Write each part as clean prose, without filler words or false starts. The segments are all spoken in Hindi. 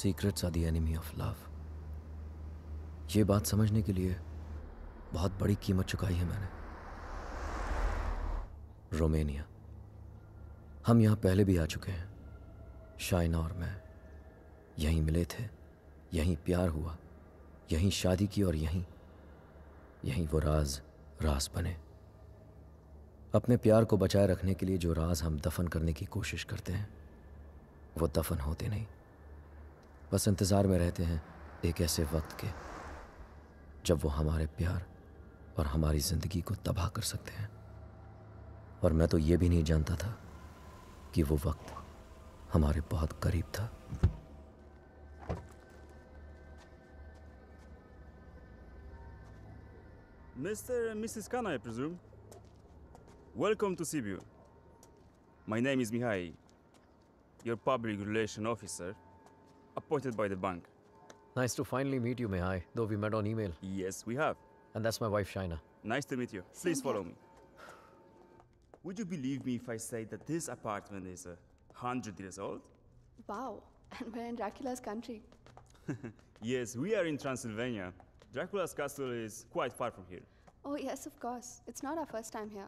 Secrets are the enemy of love. ये बात समझने के लिए बहुत बड़ी कीमत चुकाई है मैंने। रोमानिया, हम यहां पहले भी आ चुके हैं, शाइना और मैं। यहीं मिले थे, यहीं प्यार हुआ, यहीं शादी की और यहीं वो राज बने। अपने प्यार को बचाए रखने के लिए जो राज हम दफन करने की कोशिश करते हैं वो दफन होते नहीं, बस इंतजार में रहते हैं एक ऐसे वक्त के जब वो हमारे प्यार और हमारी जिंदगी को तबाह कर सकते हैं। और मैं तो ये भी नहीं जानता था कि वो वक्त हमारे बहुत करीब था। Mr. and Mrs. Khan, I presume. Welcome to Sibiu. My name is Mihai, your public relation officer, appointed by the bank. Nice to finally meet you, Mihai, though we met on email. Yes, we have. And that's my wife, Shaina. Nice to meet you. Please follow me. Would you believe me if I say that this apartment is 100 years old? Wow, and we're in Dracula's country. Yes, we are in Transylvania. Dracula's castle is quite far from here. Oh yes, of course. It's not our first time here.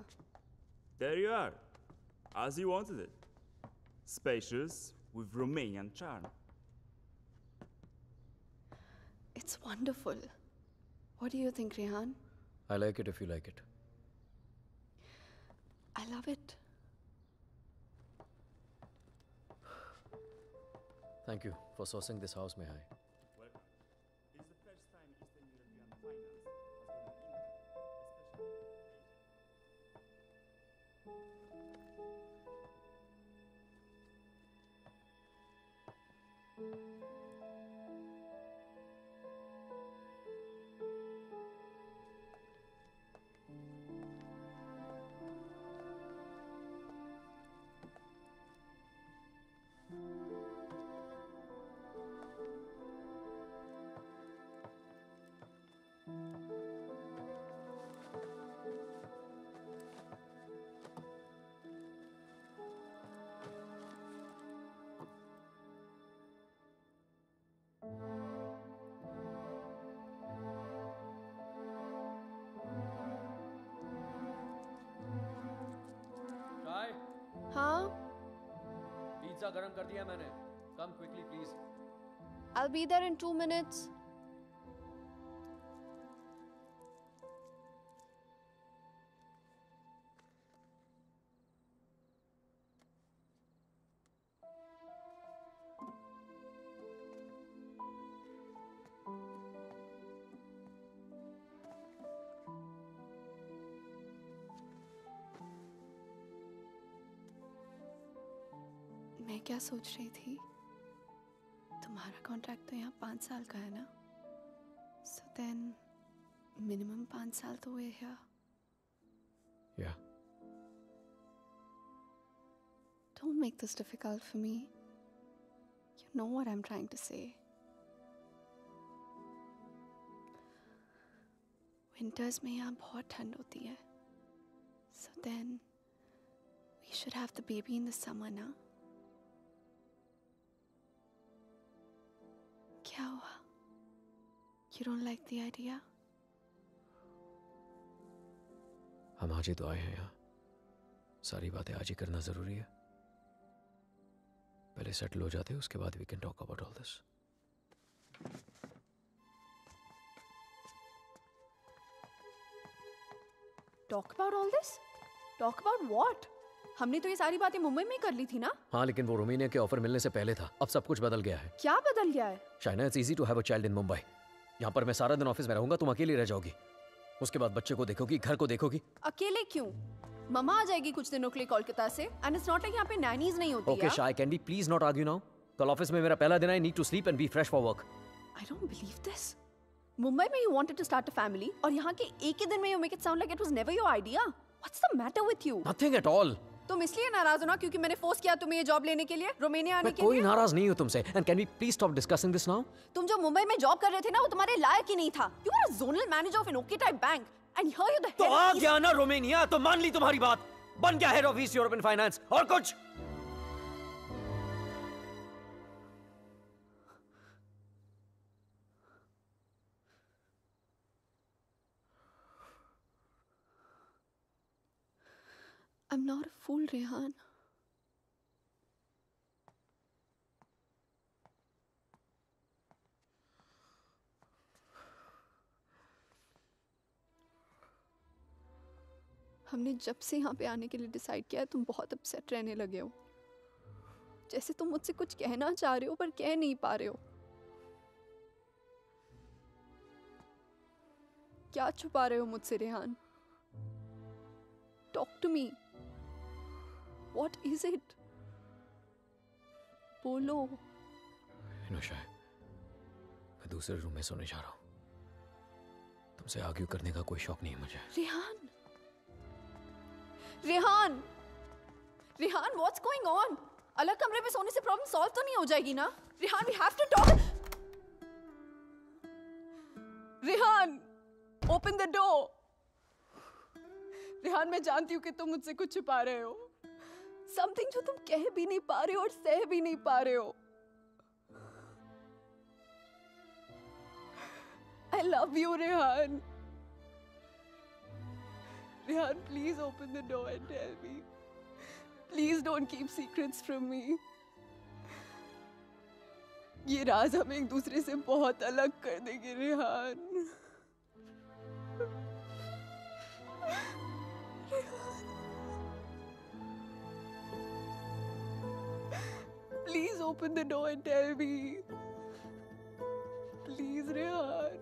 There you are, as you wanted it. Spacious, with Romanian charm. It's wonderful. What do you think, Rehan? I like it if you like it. I love it. Thank you for sourcing this house, Mihai. Welcome. This is the first time Eastern European finance has gone in India, Chai, Huh? pizza garam कर दिया मैंने. Come quickly, please. I'll be there in 2 minutes. मैं क्या सोच रही थी, तुम्हारा कॉन्ट्रैक्ट तो यहाँ 5 साल का है ना, सो देन मिनिमम 5 साल तो हुए यहाँ. Yeah. Don't make this difficult for me. You know what I'm trying to say. Winters में यहाँ बहुत ठंड होती है, so then we should have the baby in the summer ना. क्या हुआ? You don't like the idea? हम आज ही तो आए हैं यहाँ, सारी बातें आज ही करना जरूरी है. पहले सेटल हो जाते हैं, उसके बाद we can talk about all this. Talk about all this? Talk about what? हमने तो ये सारी बातें मुंबई में ही कर ली थी ना. हाँ, लेकिन वो रोमानिया के ऑफर मिलने से पहले था. अब सब कुछ बदल गया है. क्या बदल गया है? Shaina, it's easy to have a child in Mumbai. यहाँ पर मैं सारा दिन ऑफिस में रहूंगा, तुम अकेली रह जाओगी. उसके बाद बच्चे को देखोगी, घर को देखोगी. अकेले क्यों? मम्मा आ जाएगी कुछ दिनों के लिए कोलकाता से. एंड इट्स नॉट लाइक यहाँ पे नैनीज नहीं होती. Okay Shay, can we please not argue now? कल ऑफिस में मेरा पहला दिन है. I need to sleep and be fresh for work. I don't believe this. Mumbai में you wanted to start a family और यहाँ के एक ही दिन में you make it sound like it was never your idea. What's the matter with you? Nothing at all. तुम इसलिए नाराज हो ना क्योंकि मैंने फोर्स किया तुम्हें ये जॉब लेने के लिए, रोमानिया आने के लिए? कोई नाराज नहीं हूँ तुमसे. And can we please stop discussing this now? तुम जो मुंबई में जॉब कर रहे थे ना, वो तुम्हारे लायक ही नहीं था. You are a zonal manager of an okay type bank and here you the head. तो आ गया ना रोमानिया, तो मान ली तुम्हारी बात. बन गया head of east European finance. और कुछ I'm not a fool, Rehan. हमने जब से यहाँ पे आने के लिए डिसाइड किया है तुम बहुत अपसेट रहने लगे हो, जैसे तुम मुझसे कुछ कहना चाह रहे हो पर कह नहीं पा रहे हो। क्या छुपा रहे हो मुझसे Rehan? Talk to me, what is it? बोलो। इनोशा, मैं दूसरे रूम में सोने जा रहा हूँ। तुमसे आर्ग्यू करने का कोई शौक नहीं है मुझे। Rehan, Rehan, Rehan, what's going on? अलग कमरे में सोने से प्रॉब्लम सॉल्व तो नहीं हो जाएगी ना? Rehan, we have to talk. Rehan, open the door. Rehan, मैं जानती हूँ कि तुम मुझसे कुछ छुपा रहे हो, समथिंग जो तुम कह भी नहीं पा रहे हो और सह भी नहीं पा रहे हो। I love you, Rehan. Rehan, please open the door and tell me. Please don't keep secrets from me. ये राज हमें एक दूसरे से बहुत अलग कर देंगे, Rehan. Please open the door and tell me. Please, Rehan.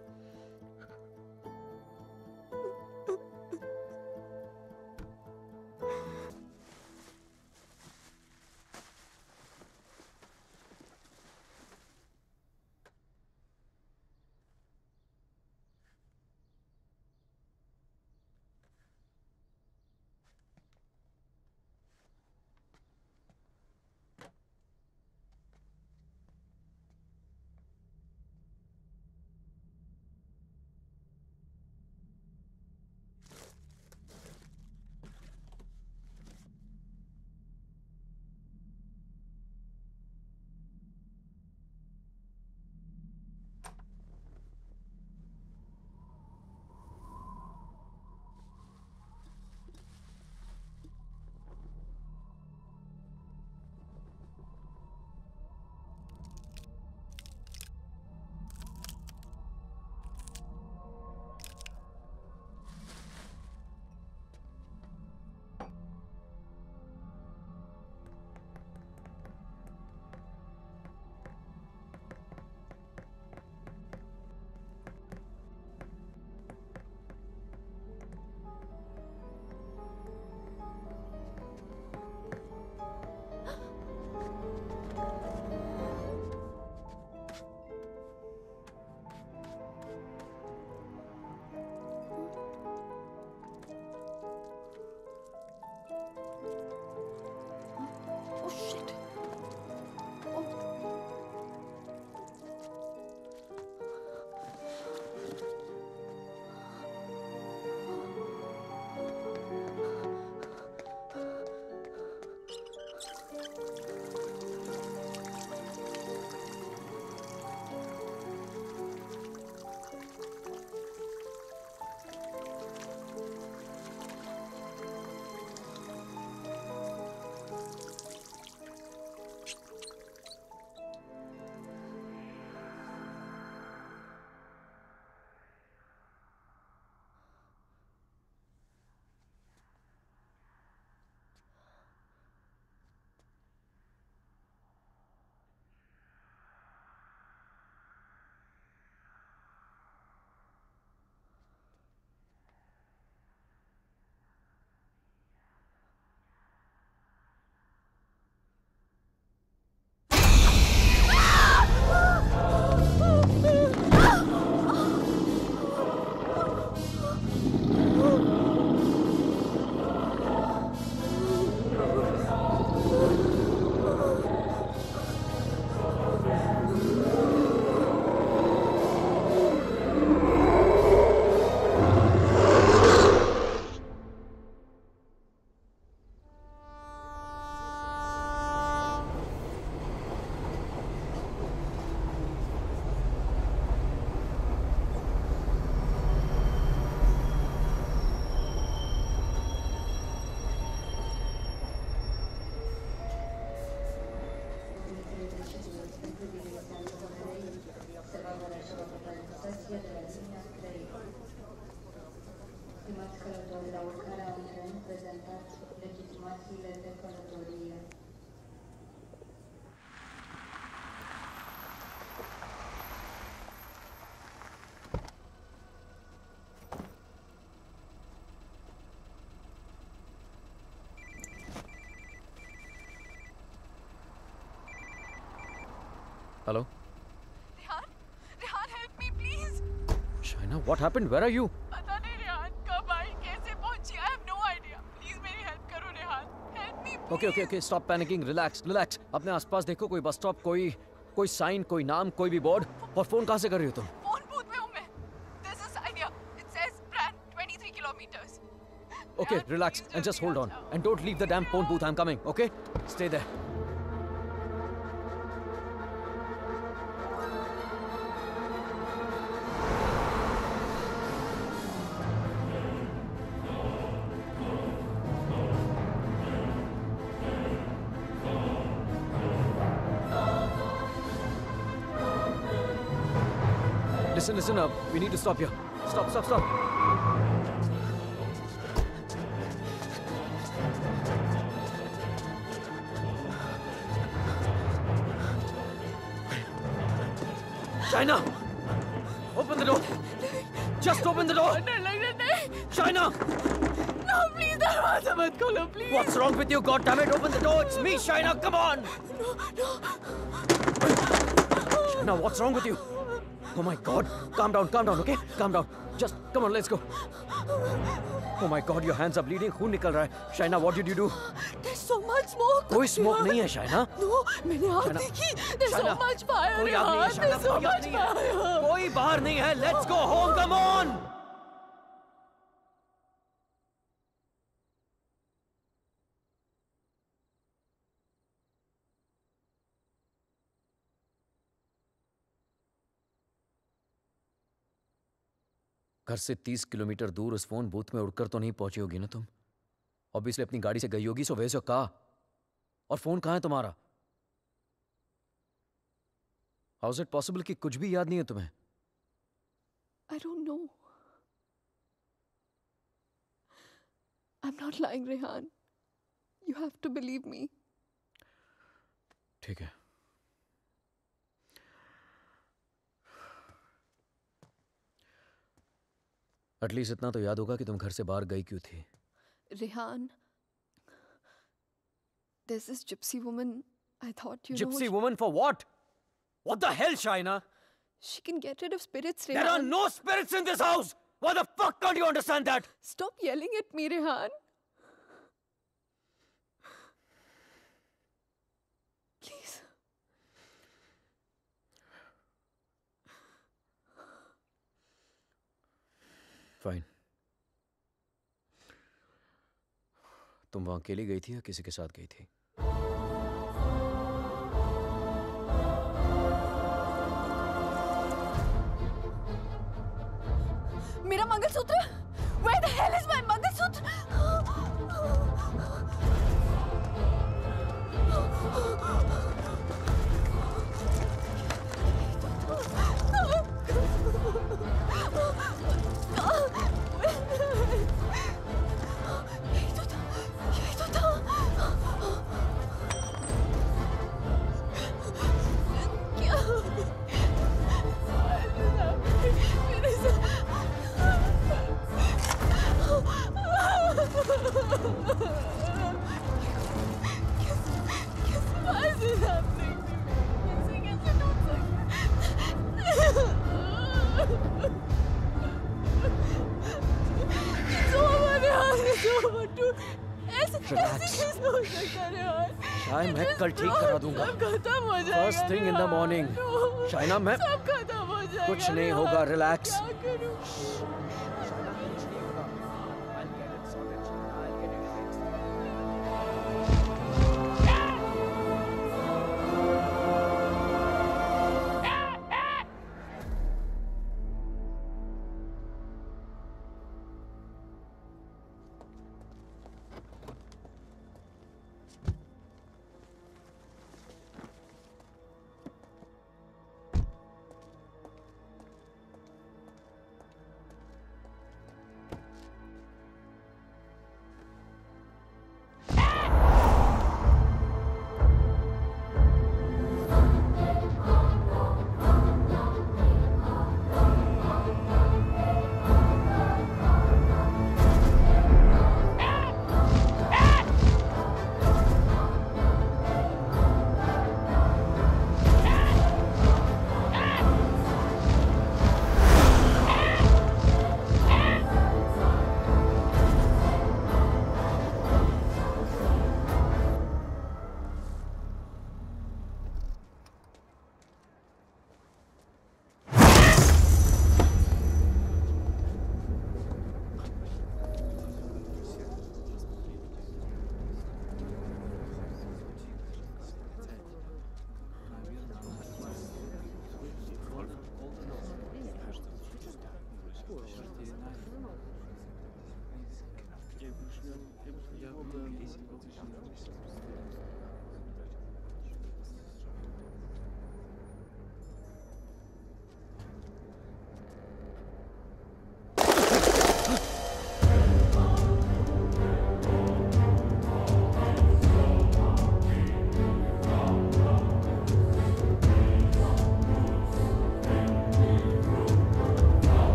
Hello Rehan, Rehan help me please. Shaina, what happened? Where are you? पता नहीं रेहान कब आई, कैसे पहुंची, I have no idea. Please मेरी हेल्प करो Rehan, help me. Okay, stop panicking, relax. अपने आसपास देखो, कोई बस स्टॉप, कोई साइन, कोई नाम, कोई भी बोर्ड। और फोन कहाँ से कर रही हो तुम? फोन बूथ में हूं मैं। This is idea, it says brand 23 kilometres. Okay, relax and just hold on. And don't leave the damn phone booth. I'm coming, okay? Stay there. Listen up. We need to stop here. Stop. Shaina! Open the door! Just open the door! डर लग रहा नहीं। Shaina! No, please दरवाजा मत खोलो, please। What's wrong with you? God damn it! Open the door! It's me, Shaina! Come on! No। Shaina, what's wrong with you? Oh my God! Calm down, okay? Calm down. Just come on, let's go. Oh my God, your hands are bleeding. खून निकल रहा है. Shaina, what did you do? There's so much smoke। कोई smoke नहीं है, Shaina. No, मैंने आग Shaina, देखी। There's so Shaina, much fire। कोई आग नहीं है, Shaina. There's so कोई आग much नहीं है. fire। कोई बाहर नहीं है. Let's go home. Come on. घर से 30 किलोमीटर दूर उस फोन बूथ में उड़कर तो नहीं पहुंची होगी ना तुम? ऑब्वियसली अपनी गाड़ी से गई होगी, सो वेयर योर कार? और फोन कहाँ है तुम्हारा? हाउ इज इट पॉसिबल कि कुछ भी याद नहीं है तुम्हें? I don't know। I'm not lying, Rehan। You have to believe me। ठीक है। एटलीस्ट इतना तो याद होगा कि तुम घर से बाहर गई क्यों थी। Rehan, there's this gypsy woman। I thought you know Gypsy woman for what? What the hell, Shaina? she can get rid of spirits, There are Rehan। no spirits in this house! Why the fuck can't you understand that? Stop yelling at me, Rehan। Please। Fine. तुम वहां अकेली गई थी या किसी के साथ गई थी? मेरा mangalsutra? Where the hell is my mangalsutra? यही तो था। क्या? मेरे Why is this happening to me? कैसे टूट सकता? It's over, Rehan, it's over, dude। ऐसे कैसे हो सकता है, Rehan? शायद मैं कल ठीक करा दूंगा। सब खत्म हो जाएगा। First thing in the Rehan। morning। No। Shaina, मैं सब खत्म हो जाएगा। कुछ नहीं Rehan। होगा, relax। क्या करूं?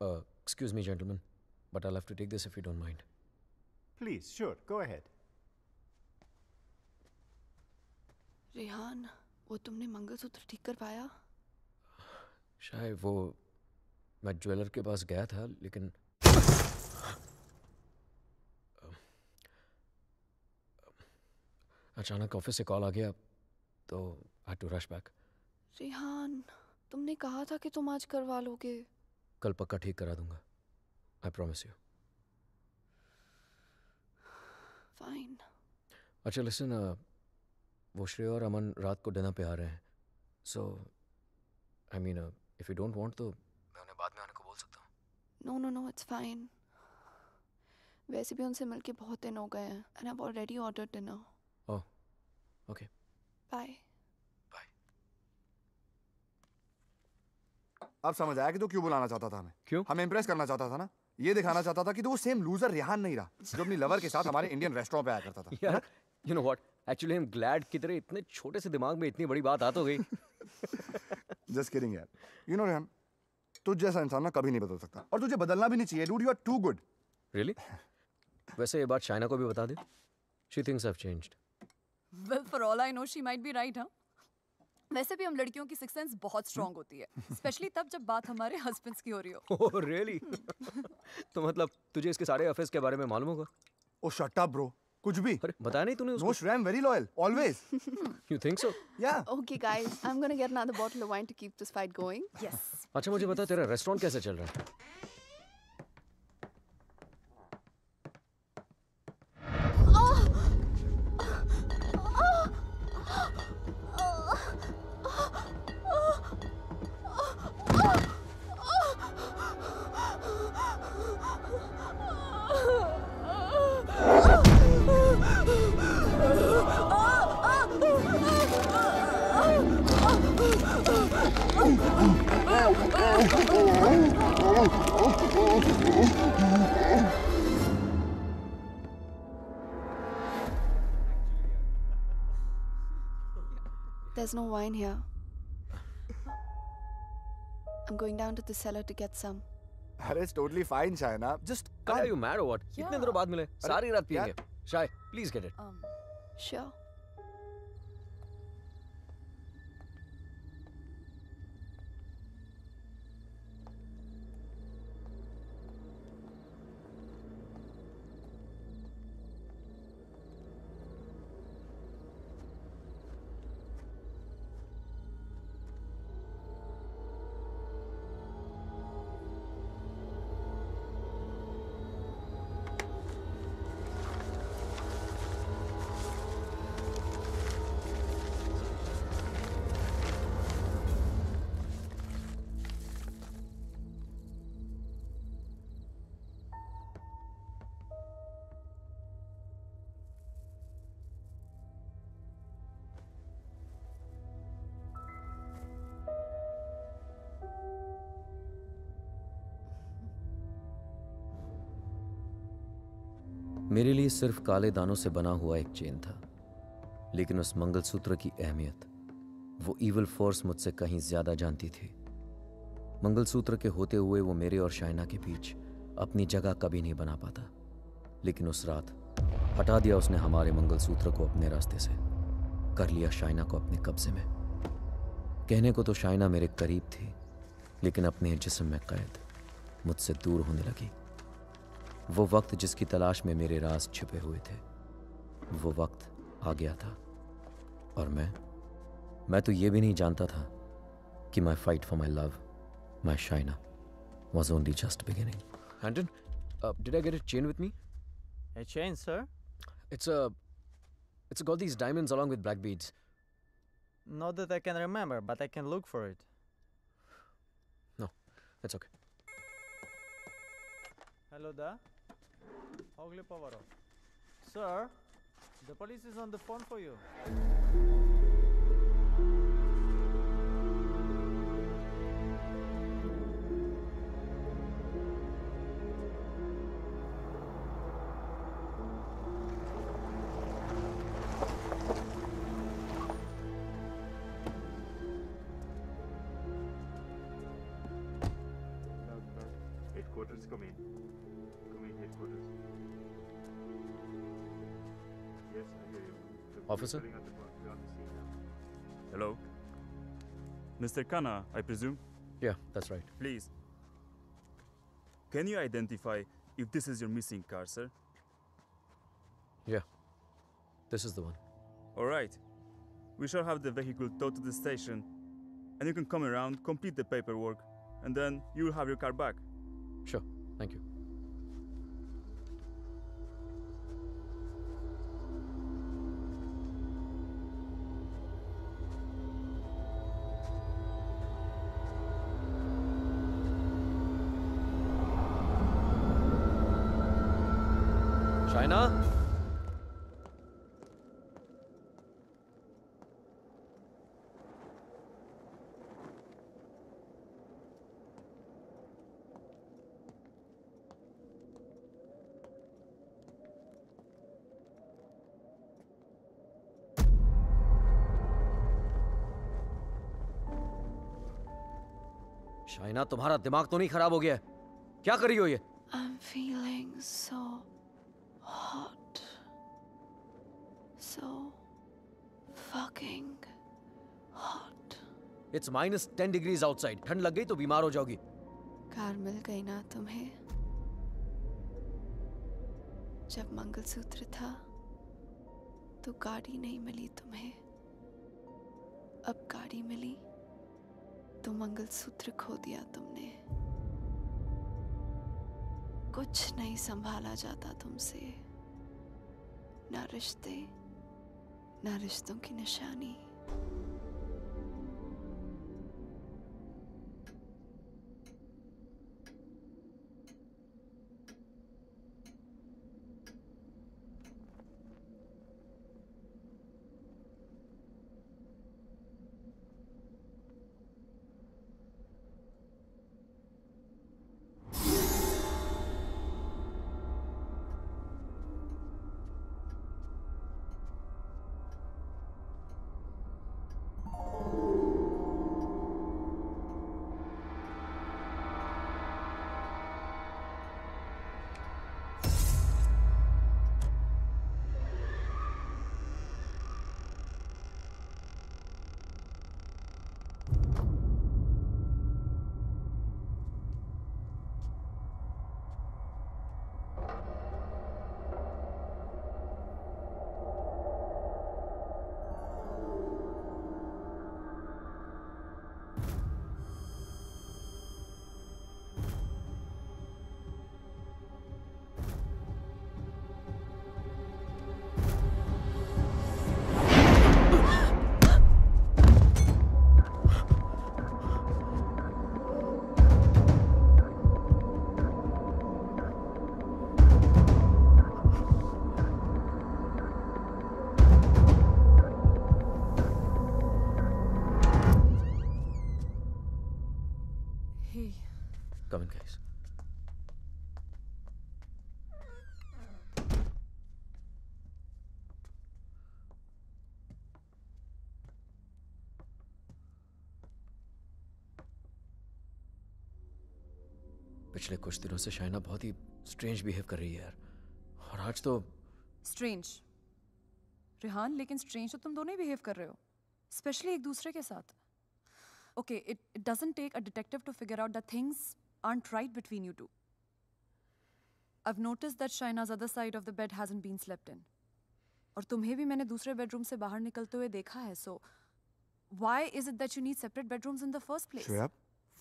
Excuse me, gentlemen, but I'll have to take this if you don't mind. Please, sure, go ahead. Rehan, वो तुमने मंगलसूत्र ठीक कर पाया? शायद वो मैं ज्वेलर के पास गया था, लेकिन अचानक ऑफिस से कॉल आ गया, तो I had to rush back. Rehan, तुमने कहा था कि तुम आज करवा लोगे. कल पक्का ठीक करा दूंगा. I promise you. फाइन. अच्छा लिसन, वो श्रेय और अमन रात को डिनर पे आ रहे हैं. So I mean if you don't want तो मैं उन्हें बाद में आने को बोल सकता हूँ. No no no, it's fine. वैसे भी उनसे मिलके बहुत दिन हो गए हैं and I have already ordered dinner. Oh okay. Bye. अब समझ आया कि तू क्यों बुलाना चाहता था हमें. क्यों? हमें इम्प्रेस करना चाहता था ना. ये दिखाना चाहता था कि तू वो सेम लूजर रेहान नहीं रहा जो अपनी लवर के साथ हमारे इंडियन रेस्टोरेंट पे आया करता था. यार you know what, actually I am glad कि तेरे इतने छोटे से दिमाग में इतनी बड़ी बात आ तो गई. जस्ट किडिंग यार. यू नो रेहान, तुझ जैसा इंसान ना कभी नहीं बदल सकता और तुझे बदलना भी नहीं चाहिए. Dude, you are too good. Really? वैसे ये बात शाइना को भी बता दे. She thinks I have changed. Well, for all I know, she might be right, huh? वैसे भी हम लड़कियों की सिक्स सेंस बहुत स्ट्रांग होती है, स्पेशली तब जब बात हमारे हस्बैंड्स की हो रही हो. Oh really? तो मतलब तुझे इसके सारे अफेयर्स के बारे में मालूम होगा? ओ शट अप ब्रो. कुछ भी. अरे बताया नहीं तूने नो उसको? श्रेय, I am very loyal always. You think so? या. Okay guys, I'm gonna get another bottle of wine to keep this fight going. Yes. अच्छा मुझे बता, तेरा रेस्टोरेंट कैसे चल रहा है? There's no wine here. I'm going down to the cellar to get some. अरे it's totally fine Shaina. Just Are you mad or what? Yeah. इतने दिनों बाद मिले, सारी रात यार. पिएंगे. शाय, प्लीज गेट इट. Sure. मेरे लिए सिर्फ काले दानों से बना हुआ एक चेन था, लेकिन उस मंगलसूत्र की अहमियत वो इविल फोर्स मुझसे कहीं ज्यादा जानती थी. मंगलसूत्र के होते हुए वो मेरे और शाइना के बीच अपनी जगह कभी नहीं बना पाता, लेकिन उस रात हटा दिया उसने हमारे मंगलसूत्र को अपने रास्ते से, कर लिया शाइना को अपने कब्जे में. कहने को तो शाइना मेरे करीब थी, लेकिन अपने जिस्म में कैद मुझसे दूर होने लगी. वो वक्त जिसकी तलाश में मेरे राज छिपे हुए थे, वो वक्त आ गया था. और मैं तो ये भी नहीं जानता था कि माई fight for my love, my Shaina, was only just beginning. Anton, did I get a chain with me? A chain, sir? It's got these diamonds along with black beads. Not that I can remember, but I can look for it. No, that's okay. Hello there. Ogli Povaro. Sir, the police is on the phone for you. Headquarters, come in. Come in, headquarters. Yes, I hear you. The Officer? calling at the bar. We're on the scene now. Hello? Mr. Khanna, I presume? Yeah, that's right. Please. Can you identify if this is your missing car, sir? Yeah, this is the one. All right. We shall have the vehicle towed to the station, and you can come around, complete the paperwork, and then you will have your car back. Sure, thank you. Shaina? Shaina, तुम्हारा दिमाग तो नहीं खराब हो गया है? क्या कर रही हो ये? I'm feeling so hot. So fucking hot. It's -10 degrees outside. ठंड लग गई तो बीमार हो जाओगी. कार मिल गई ना तुम्हें? जब मंगलसूत्र था तो गाड़ी नहीं मिली तुम्हें. अब गाड़ी मिली तो मंगलसूत्र खो दिया तुमने. कुछ नहीं संभाला जाता तुमसे. ना रिश्ते, ना रिश्तों की निशानी. Come in, guys. पिछले कुछ दिनों से शाइना बहुत ही स्ट्रेंज बिहेव कर रही है यार. और आज तो स्ट्रेंज रेहान, लेकिन स्ट्रेंज तो तुम दोनों ही बिहेव कर रहे हो, स्पेशली एक दूसरे के साथ. Okay, it doesn't take a detective to figure out that थिंग्स aren't right between you two. I've noticed that Shaina's other side of the bed hasn't been slept in. और तुम्हें भी मैंने दूसरे बेडरूम से बाहर निकलते हुए देखा है. So why is it that you need separate bedrooms in the first place? Shreya,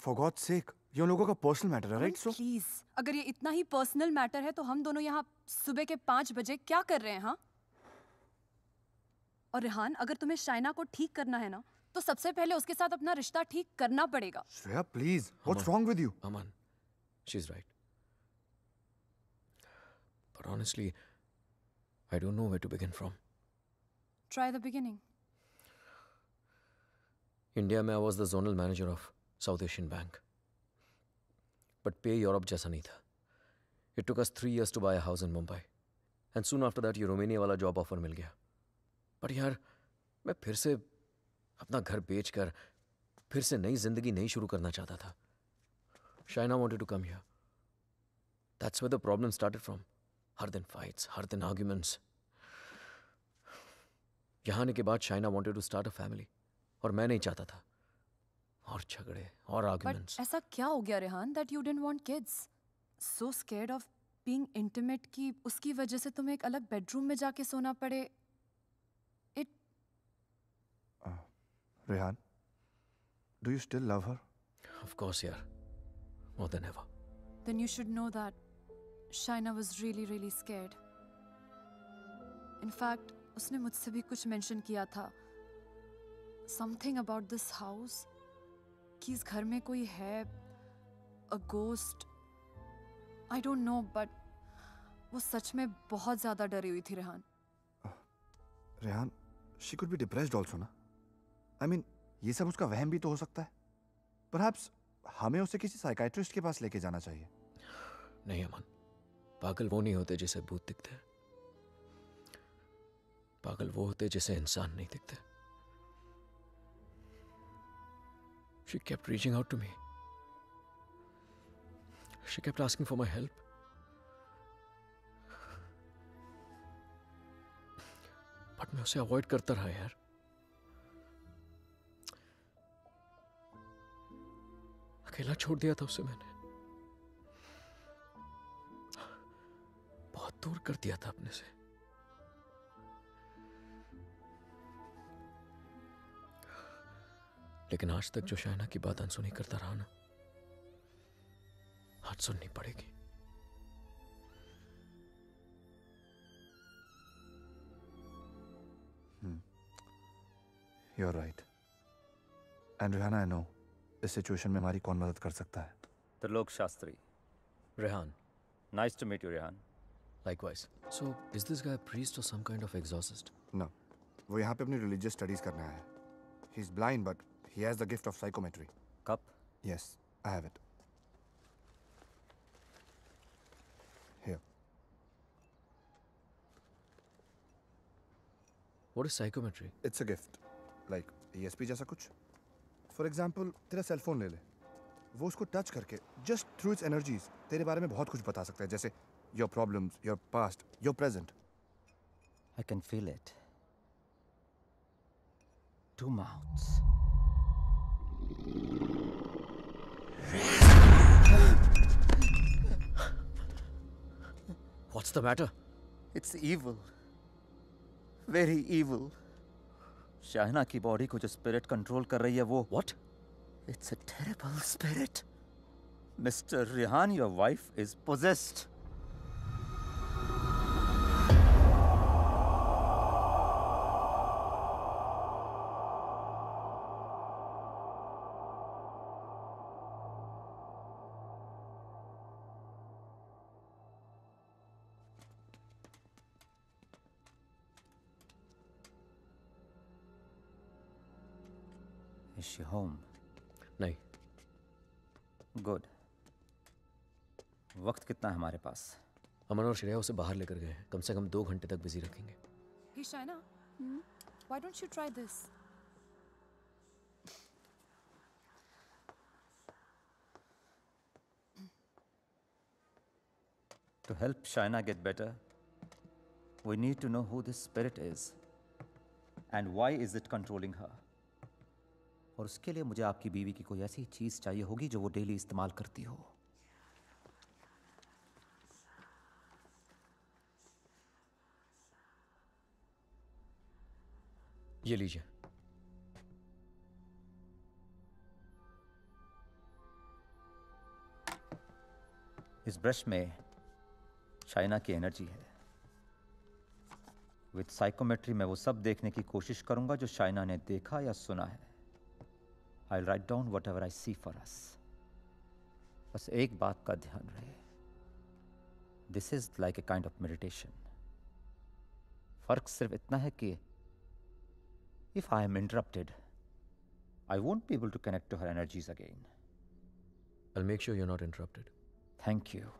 for God's sake, ये उन लोगों का पर्सनल मैटर है, राइट? सो प्लीज, अगर ये इतना ही पर्सनल मैटर है तो हम दोनों यहाँ सुबह के 5 बजे क्या कर रहे हैं? हाँ, और रेहान, अगर तुम्हें शाइना को ठीक करना है ना, तो सबसे पहले उसके साथ अपना रिश्ता ठीक करना पड़ेगा. Shreya, please, what's wrong with you? Aman, she's right. But honestly, I don't know where to begin from. Try the beginning. India में I was the zonal manager of South Asian Bank. But pay Europe जैसा नहीं था. It took us 3 years to buy a house in Mumbai. And soon after that, ये रोमानिया वाला जॉब ऑफर मिल गया. But यार, मैं फिर से अपना घर बेचकर फिर से नई जिंदगी नहीं शुरू करना चाहता था. Shaina wanted to come here. That's where the problem started from. हर दिन fights, हर दिन arguments. यहाँ आने के बाद Shaina wanted to start a family. और मैं नहीं चाहता था. और झगड़े और But arguments. ऐसा क्या हो गया Rehan that you didn't want kids? So scared of being intimate कि उसकी वजह से तुम्हें एक अलग bedroom में जाके सोना पड़े. It Rehan, do you still love her? Of course, यार. More than ever. then you should know that Shaina was really really scared. In fact, उसने मुझसे भी कुछ mention किया था. Something about this house. कि इस घर में कोई है. A ghost. I don't know, but वो सच में बहुत ज़्यादा डरी हुई थी Rehan. Rehan, she could be depressed also ना. I mean, ये सब उसका वहम भी तो हो सकता है. Perhaps हमें उसे किसी साइकाइट्रिस्ट के पास लेके जाना चाहिए. नहीं अमन, पागल वो नहीं होते जिसे भूत दिखते हैं. पागल वो होते जिसे इंसान नहीं दिखते. She kept reaching out to me. She kept asking for my help. But मैं उसे अवॉइड करता रहा यार. अकेला छोड़ दिया था उसे मैंने. बहुत दूर कर दिया था अपने से. लेकिन आज तक जो शाइना की बात अनसुनी करता रहा ना, आज सुननी पड़ेगी. You're right. And Rihanna, I know इस सिचुएशन में हमारी कौन मदद कर सकता है. Trilok Shastri. Rehan, Nice to meet you, Rehan. likewise. So, is this guy a priest or some kind of exorcist? No, वो यहाँ पे अपनी religious studies करने आया है. He's blind, but he has the gift of psychometry. Cup? Yes, I have it. Here. What is psychometry? It's a gift. Like ESP जैसा कुछ. For example, तेरा सेल फोन ले ले. वो उसको टच करके just through its energies तेरे बारे में बहुत कुछ बता सकता है. जैसे your problems, your past, your present. I can feel it. Two mouths. What's the matter? It's evil. Very evil. Shaina की बॉडी को जो स्पिरिट कंट्रोल कर रही है वो. What? It's a terrible spirit. Mr. Rehan, your wife is possessed. Is she home? नहीं. Good. वक्त कितना है हमारे पास? अमन और श्रेया उसे बाहर लेकर गए हैं. कम से कम 2 घंटे तक बिजी रखेंगे. Hey Shaina, why don't you try this? To help Shaina get better, we need to know who this spirit is and why is it controlling her. और उसके लिए मुझे आपकी बीवी की कोई ऐसी चीज चाहिए होगी जो वो डेली इस्तेमाल करती हो. ये लीजिए. इस ब्रश में शाइना की एनर्जी है. विद साइकोमेट्री मैं वो सब देखने की कोशिश करूंगा जो शाइना ने देखा या सुना है. I'll write down whatever I see for us. बस एक बात का ध्यान रहे. This is like a kind of meditation. फर्क सिर्फ इतना है कि if I am interrupted, I won't be able to connect to her energies again. I'll make sure you're not interrupted. Thank you.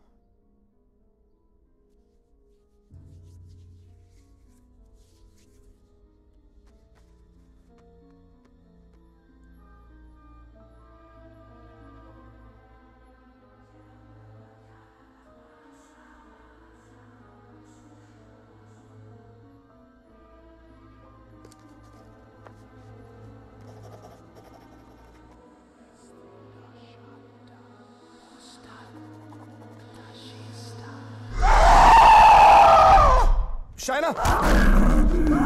China.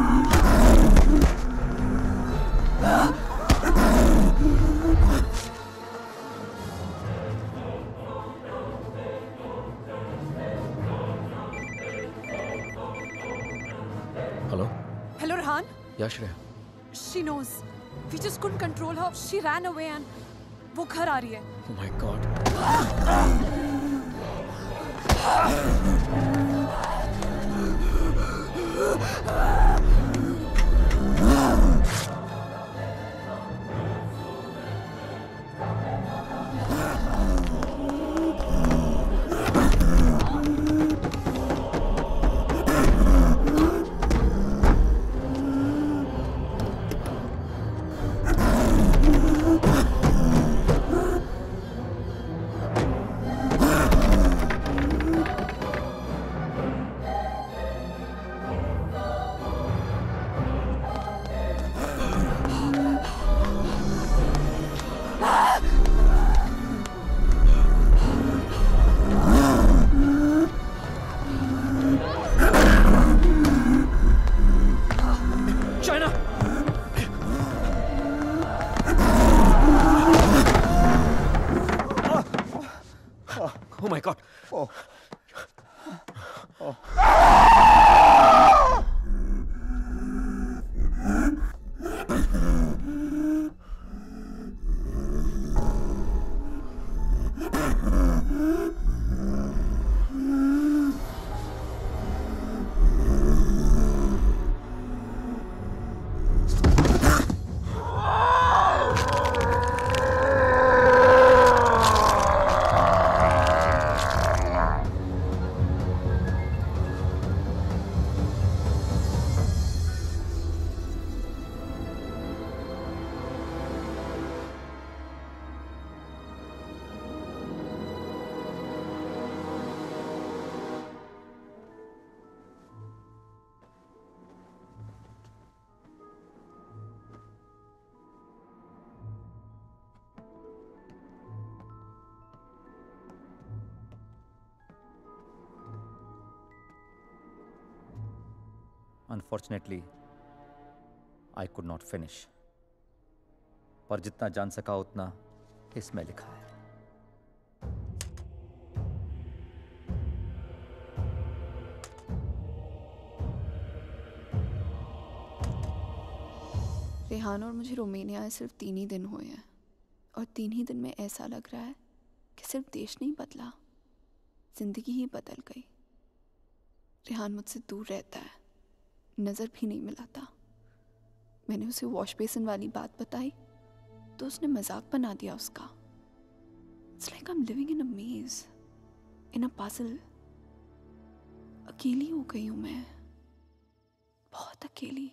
Hello, Hello, Rehan. या Shreya? She knows. We just couldn't control her. She ran away and वो घर आ रही है. Oh my God. Oh my God. Oh. Unfortunately, I could not finish. पर जितना जान सका उतना इसमें लिखा है. रेहान और मुझे रोमानिया आए सिर्फ 3 ही दिन हुए हैं और 3 ही दिन में ऐसा लग रहा है कि सिर्फ देश नहीं बदला, जिंदगी ही बदल गई। रेहान मुझसे दूर रहता है, नज़र भी नहीं मिलाता। मैंने उसे वॉश बेसिन वाली बात बताई तो उसने मजाक बना दिया उसका। It's like I am living in a maze, in a puzzle. अकेली हो गई हूँ मैं, बहुत अकेली।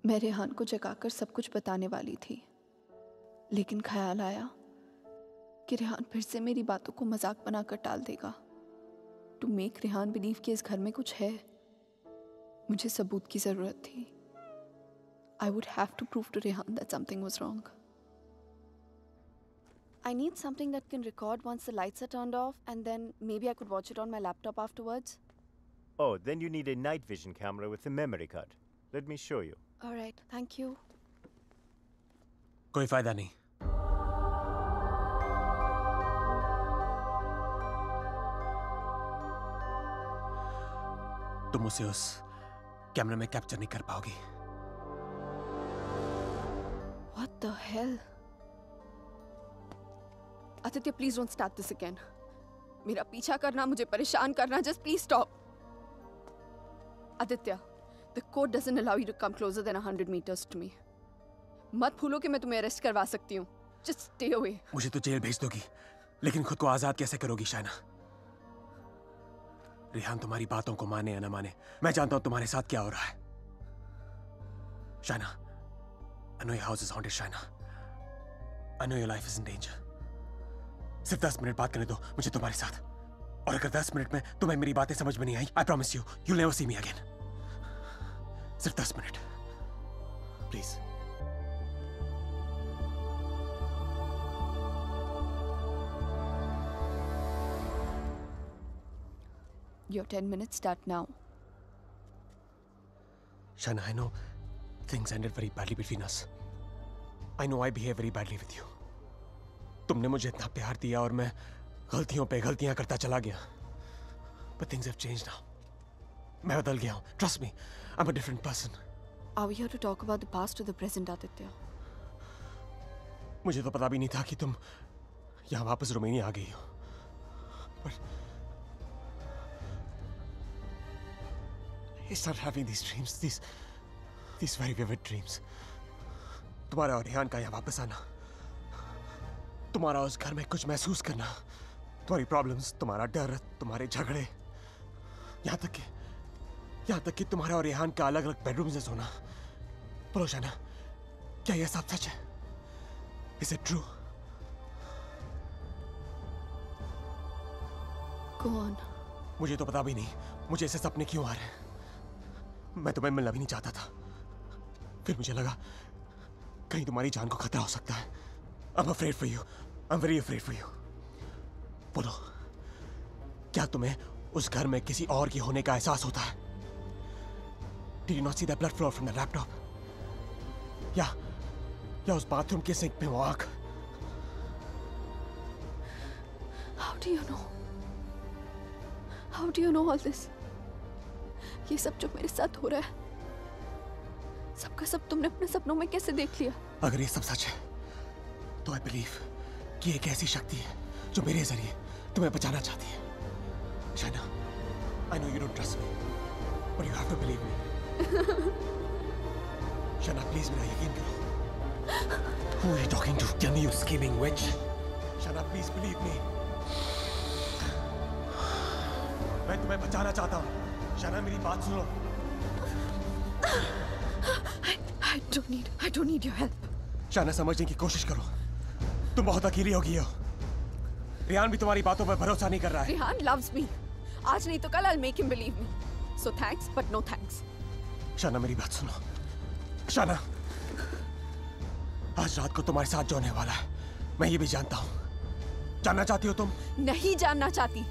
मैं रेहान को जगाकर सब कुछ बताने वाली थी, लेकिन ख्याल आया कि रेहान फिर से मेरी बातों को मजाक बनाकर टाल देगा। टू मेक रेहान बिलीव कि इस घर में कुछ है, मुझे सबूत की जरूरत थी। I would have to prove to Rehan that something was wrong. I need something that can record once the lights are turned off, and then maybe I could watch it on my laptop afterwards. Oh, then you need a night vision camera with a memory card. Let me show you. All right, thank you. कोई फायदा नहीं। तुम उसे उस कैमरे में कैप्चर नहीं कर पाओगी। What the hell? Aditya, please don't start this again. मेरा पीछा करना, मुझे परेशान करना, just please stop. Aditya, the code doesn't allow you to come closer than 100 meters to me. मत भूलो कि मैं तुम्हें अरेस्ट करवा सकती हूँ. Just stay away. मुझे तो जेल भेज दोगी, लेकिन खुद को आजाद कैसे करोगी शाइना? रेहान तुम्हारी बातों को माने या ना माने, मैं जानता हूं तुम्हारे साथ क्या हो रहा है। Shaina, I know your house is haunted, Shaina. I know your life is in danger. सिर्फ 10 मिनट बात करने दो मुझे तुम्हारे साथ, और अगर 10 मिनट में तुम्हें मेरी बातें समझ में नहीं आई, I promise you, you'll never see me again. सिर्फ 10 minute, please. Your 10 minutes start now. Shaina, I know things ended very badly between us. I know I behaved very badly with you. तुमने मुझे इतना प्यार दिया और मैं गलतियों पे गलतियां करता चला गया. But things have changed now. मैं बदल गया हूँ. Trust me, I'm a different person. Are we here to talk about the past or the present, Aditya? मुझे तो पता भी नहीं था कि तुम यहाँ वापस रोमानिया आ गई हो. But I started having these dreams, these very vivid dreams. तुम्हारा और रेहान का यहाँ वापस आना, तुम्हारा उस घर में कुछ महसूस करना, तुम्हारी प्रॉब्लम्स, तुम्हारा डर, तुम्हारे झगड़े, यहाँ तक कि तुम्हारा और रेहान का अलग अलग बेडरूम से सोना. बोलो शाइना, क्या यह सब सच है? Is it true? Go on. मुझे तो पता भी नहीं मुझे ऐसे सपने क्यों आ रहे हैं. मैं तुम्हें मिलना भी नहीं चाहता था. फिर मुझे लगा कहीं तुम्हारी जान को खतरा हो सकता है. I'm afraid for you. I'm very afraid for you. बोलो, क्या तुम्हें उस घर में किसी और की होने का एहसास होता है? Did you not see the blood flow from the laptop? या उस बाथरूम के सिंक में वो आग? How do you know? How do you know all this? ये सब जो मेरे साथ हो रहा है, सबका सब तुमने अपने सपनों में कैसे देख लिया? अगर ये सब सच है, तो I believe कि एक ऐसी शक्ति है जो मेरे जरिए तुम्हें बचाना चाहती है. Shaina, I know you don't trust me, but you have to believe me. Shaina, please मेरा यकीन करो. Who are you talking to? Tell me, you scheming witch. Shaina, please believe me. मैं तुम्हें बचाना चाहता हूँ. शाइना, मेरी बात सुनो. I don't need your help. Shaina, समझने की कोशिश करो. तुम बहुत अकेली हो गई हो. रेहान भी तुम्हारी बातों पर भरोसा नहीं कर रहा है. Rehan loves me. आज नहीं तो कल I'll make him believe me. So thanks, but no thanks. Shaina, मेरी बात सुनो. शाइना, आज रात को तुम्हारे साथ जो होने वाला है, मैं ये भी जानता हूँ. जानना चाहती हो तुम? नहीं जानना चाहती.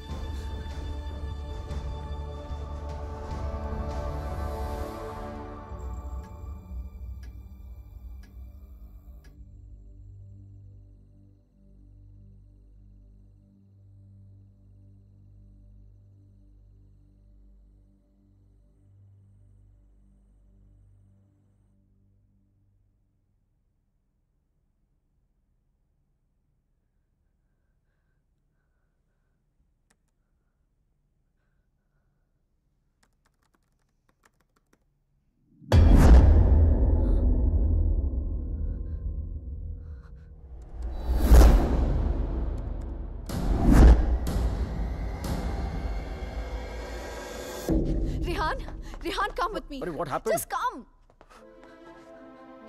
Rehan, come with me. What happened? Just come.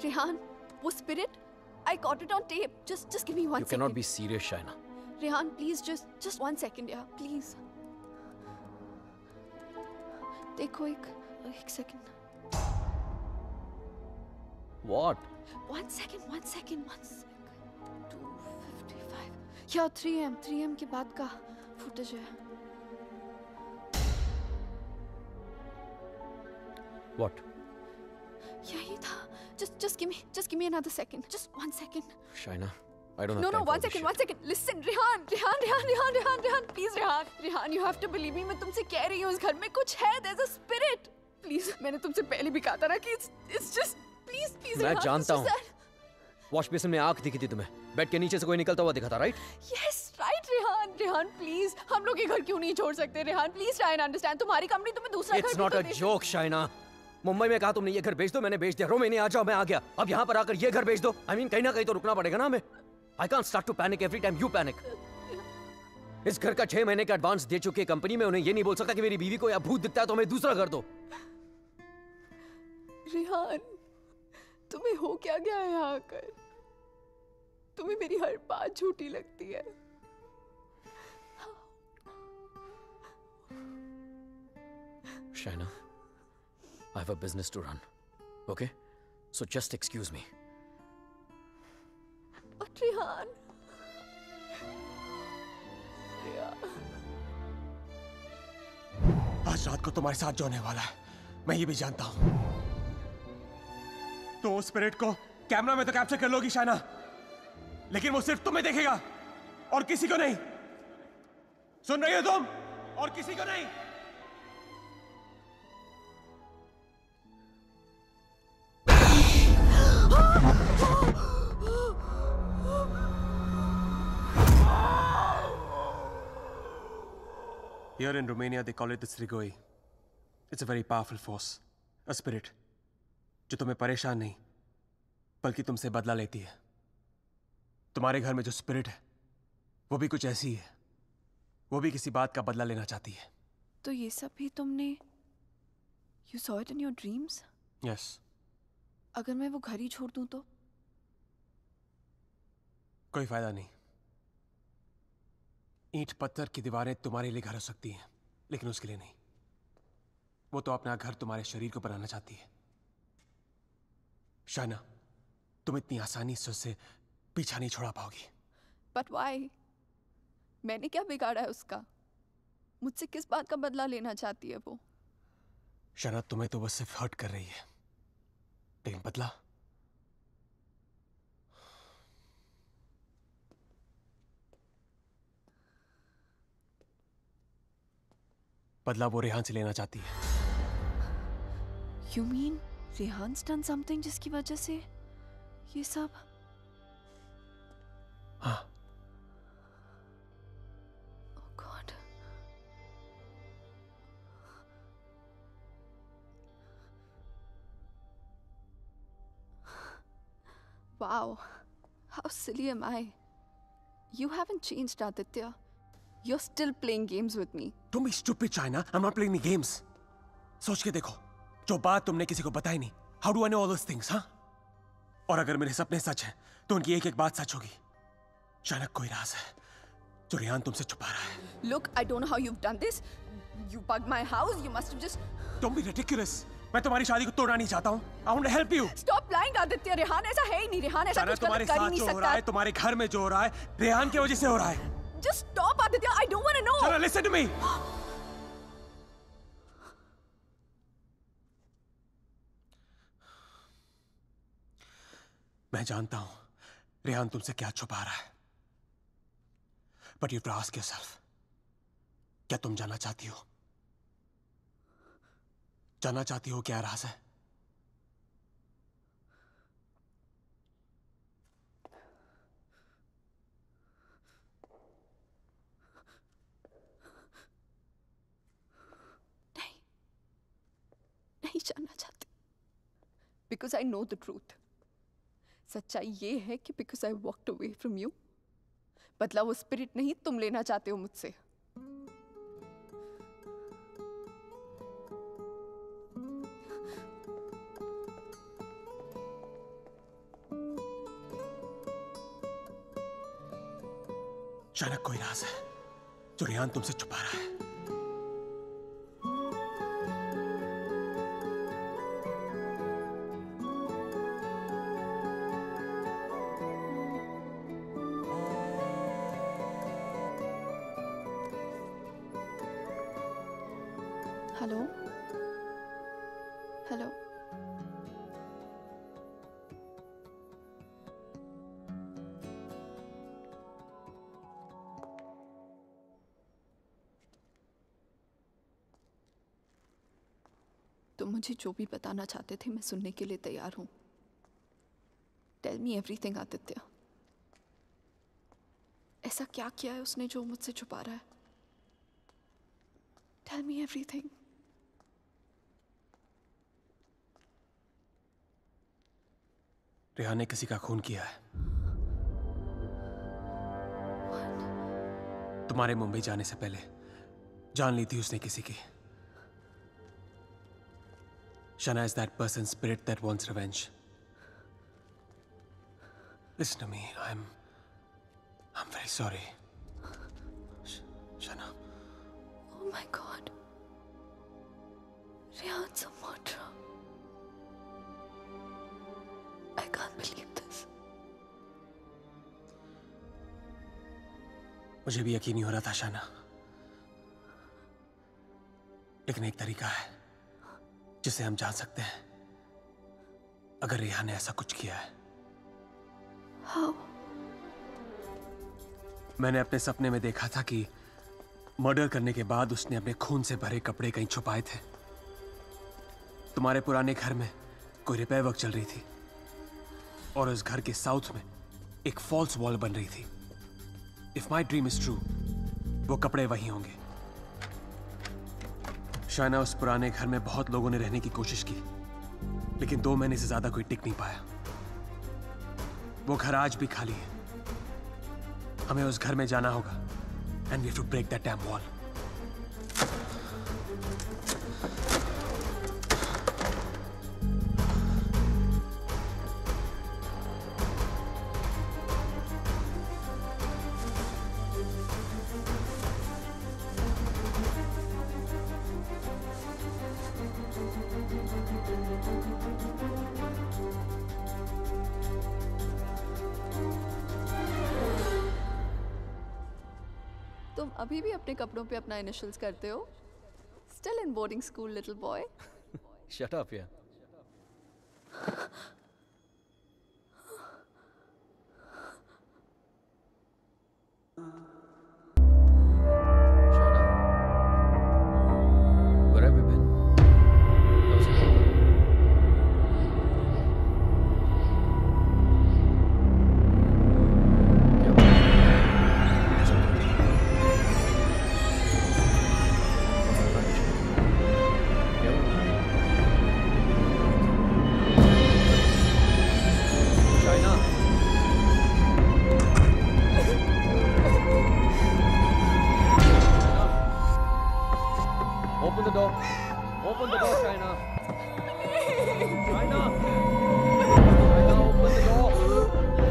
Rehan, वो spirit, I caught it on tape. Just give me 1 You second. cannot be serious, Shaina. Rehan, please, just 1 second, yeah, please. देखो एक second. What? 1 second. 2:55. Yeah, 3 am के बाद का footage है. What? यही था. Just give me another second. Just 1 second. Shaina, I don't have No, time for 1 this second, shit. 1 second. Listen, Rehan, please, Rehan, you have to believe me. मैं तुमसे कह रही हूँ इस घर में कुछ है. There's a spirit. Please, मैंने तुमसे पहले भी कहा था ना कि it's just please, मैं Rehan, जानता it's हूँ. just that. वॉश बेसिन में आंख दिखी थी तुम्हें. बेड के नीचे से कोई निकलता हुआ दिखा था, right? Yes, right, Rehan, please. हम लोग ये घर क्यों नहीं छोड़ सकते, Rehan? Please try and understand. तुम्हारी कंपनी तुम्हें दूसरा घर It's भी not तो a they- joke, Shaina. Mumbai में कहा तुमने ये घर बेच दो, मैंने बेच दिया. रोमेनिया आ जाओ, मैं आ गया. अब यहाँ पर आकर ये घर बेच दो. I mean, कहीं ना कहीं तो रुकना पड़ेगा ना हमें. I can't start to panic every time you panic. इस घर का 6 महीने का एडवांस दे चुकी है कंपनी में. उन्हें ये नहीं बोल सकता कि मेरी बीवी को या भूत दिखता है तो हमें दूसरा घर दो. रेहान, तुम्हें हो क्या गया है यहाँ आकर? तुम्हें मेरी हर बात झूठी लगती है. Shaina, I have a business to run. Okay? So just excuse me. But Rehan, आज रात को तुम्हारे साथ जो होने वाला है मैं ये भी जानता हूं. तो उस स्पिरिट को कैमरा में तो कैप्चर कर लोगी शाइना, लेकिन वो सिर्फ तुम्हें देखेगा और किसी को नहीं. सुन रही हो तुम? और किसी को नहीं. Here in Romania, they call it the Strigoi. It's a very powerful force, a spirit, जो तुम्हें परेशान नहीं, बल्कि तुमसे बदला लेती है. तुम्हारे घर में जो स्पिरिट है, वो भी कुछ ऐसी ही है. वो भी किसी बात का बदला लेना चाहती है. तो ये सब भी तुमने You saw it in your dreams? Yes. अगर मैं वो घर ही छोड़ दूं तो? कोई फायदा नहीं. ईंट पत्थर की दीवारें तुम्हारे लिए घर हो सकती हैं, लेकिन उसके लिए नहीं. वो तो अपना घर तुम्हारे शरीर को बनाना चाहती है. शाइना, तुम इतनी आसानी से उससे पीछा नहीं छोड़ा पाओगी. But why? मैंने क्या बिगाड़ा है उसका? मुझसे किस बात का बदला लेना चाहती है वो? शाइना, तुम्हें तो वो सिर्फ हर्ट कर रही है, लेकिन बदला? बदला वो रेहान से लेना चाहती है. You mean Rehan's done something जिसकी वजह से ये सब? हाँ. Oh God. Wow. How silly am I? You haven't changed, Aditya. You're still playing games with me. Don't be stupid, China. I'm not playing any games. सोच के देखो, जो बात तुमने किसी को बताई नहीं. How do I know all those things, हाँ? और अगर मेरे सपने सच हैं, तो उनकी एक-एक बात सच होगी. शायद कोई राज है, जो रेहान तुमसे छुपा रहा है. Look, I don't know how you've done this. You bugged my house. You must have just. Don't be ridiculous. मैं तुम्हारी शादी को तोड़ना नहीं चाहता हूँ. I want to help you. Stop lying, Aditya. Rehan ऐसा है ही नहीं. रेहान ऐसा कुछ तुम्हारे गलत कर ही साथ नहीं जो हो रहा सकता. है, तुम्हारे घर में जो हो रहा है, रेहान की वजह से हो रहा है. Just stop, Aditya. I don't want to know. Shana, listen to me. मैं जानता हूं रेहान तुमसे क्या छुपा रहा है. But you have to ask yourself, क्या तुम जानना चाहती हो? जानना चाहती हो क्या राज है? नहीं जानना चाहती. Because I know the truth. सच्चाई ये है कि because I walked away from you, बदला वो स्पिरिट नहीं तुम लेना चाहते हो मुझसे. शायद कोई राज है जो रेहान तुमसे छुपा रहा है। हेलो हेलो तुम मुझे जो भी बताना चाहते थे मैं सुनने के लिए तैयार हूं। Tell me everything Aditya. ऐसा क्या किया है उसने जो मुझसे छुपा रहा है? Tell me everything. रेहान ने किसी का खून किया है। तुम्हारे मुंबई जाने से पहले जान ली थी उसने किसी की। Shana is that person's spirit that wants revenge. Listen to me. I'm very sorry. Shana. Oh my God. Rehan's a murderer. I can't believe this. मुझे भी यकीन नहीं हो रहा था शाना, लेकिन एक तरीका है जिसे हम जान सकते हैं अगर रेहान ने ऐसा कुछ किया है। How? मैंने अपने सपने में देखा था कि मर्डर करने के बाद उसने अपने खून से भरे कपड़े कहीं छुपाए थे। तुम्हारे पुराने घर में कोई रिपेयर वर्क चल रही थी और उस घर के साउथ में एक फॉल्स वॉल बन रही थी। If my dream is true, वो कपड़े वहीं होंगे। शायना, उस पुराने घर में बहुत लोगों ने रहने की कोशिश की, लेकिन 2 महीने से ज्यादा कोई टिक नहीं पाया। वो घर आज भी खाली है। हमें उस घर में जाना होगा and we have to break that dam wall. तुम अभी भी अपने कपड़ों पे अपना इनिशियल्स करते हो? Still in boarding school, little boy. Shut up, yeah. Where have you been? How's it going? क्या बात है? ऐसा क्यों? क्या हुआ? Shaina! Open the door. Open the door, Shaina. Shaina. Shaina, open the door. Shaina.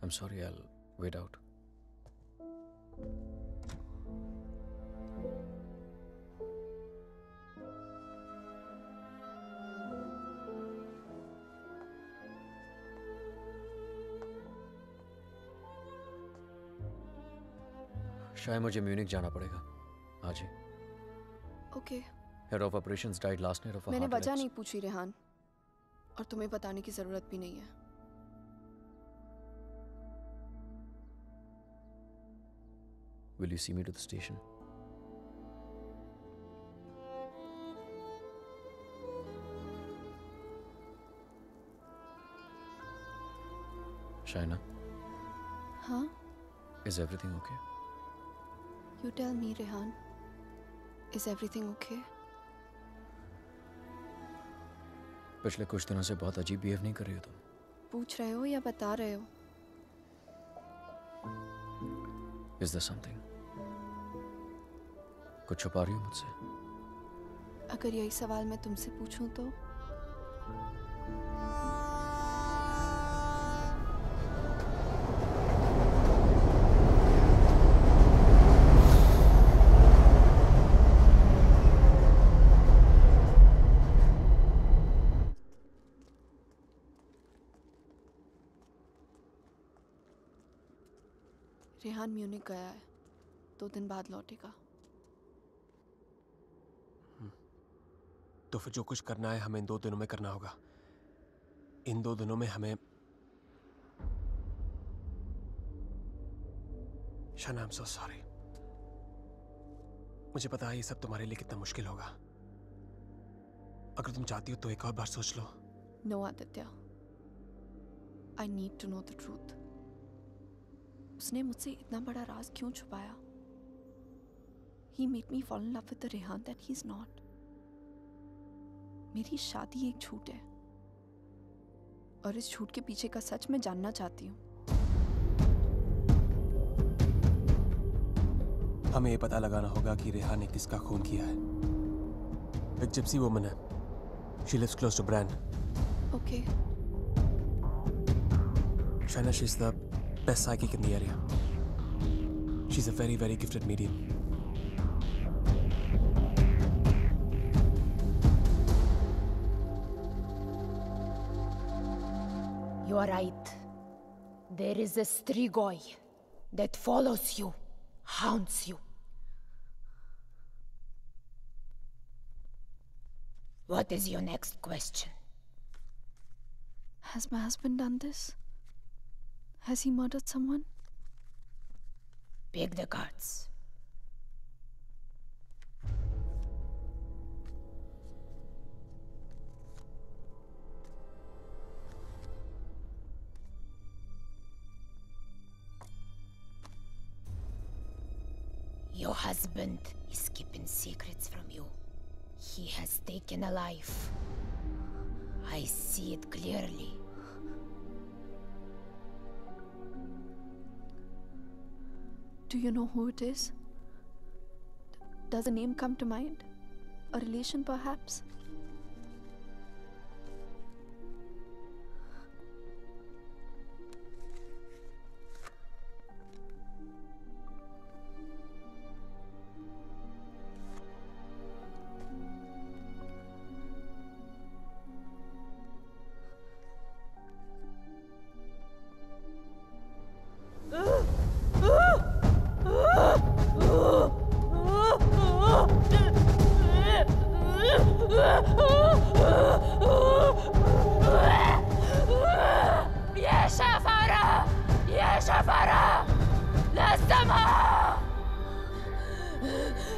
I'm sorry, I'll wait out. शायद मुझे म्यूनिक जाना पड़ेगा आज ही। Okay. Head of operations died last night off मैंने वजह नहीं पूछी रेहान, और तुम्हें बताने की जरूरत भी नहीं है। Will you see me to the station? Shaina, हाँ? is everything okay? You tell me, Rehan. Is everything okay? पिछले कुछ दिनों से बहुत अजीब बिहेव नहीं कर रही हो तुम। पूछ रहे हो या बता रहे हो? Is there something? कुछ छुपा रही हो मुझसे? अगर यही सवाल मैं तुमसे पूछूं तो? रेहान म्यूनिक गया है, 2 दिन बाद लौटेगा। तो फिर जो कुछ करना है हमें इन 2 दिनों में करना होगा। इन 2 दिनों में हमें शाना, I'm so sorry। मुझे पता है ये सब तुम्हारे लिए कितना मुश्किल होगा। अगर तुम चाहती हो तो एक और बार सोच लो। No, Aditya. I need to know the truth। उसने मुझसे इतना बड़ा राज क्यों छुपाया? He made me fall in love with the Rehan that he's not। मेरी शादी एक झूठ है, और इस झूठ के पीछे का सच मैं जानना चाहती हूँ। हमें ये पता लगाना होगा कि रेहान ने किसका खून किया है। एक जिप्सी वुमन है। She lives close to Bran। Okay। Shaina, she's the best psychic in the area। She's a very, very gifted medium। You are right. There is a Strigoi that follows you, haunts you. What is your next question? Has my husband done this? Has he murdered someone? Pick the cards. Your husband is keeping secrets from you. He has taken a life. I see it clearly. Do you know who it is? Does a name come to mind? A relation, perhaps?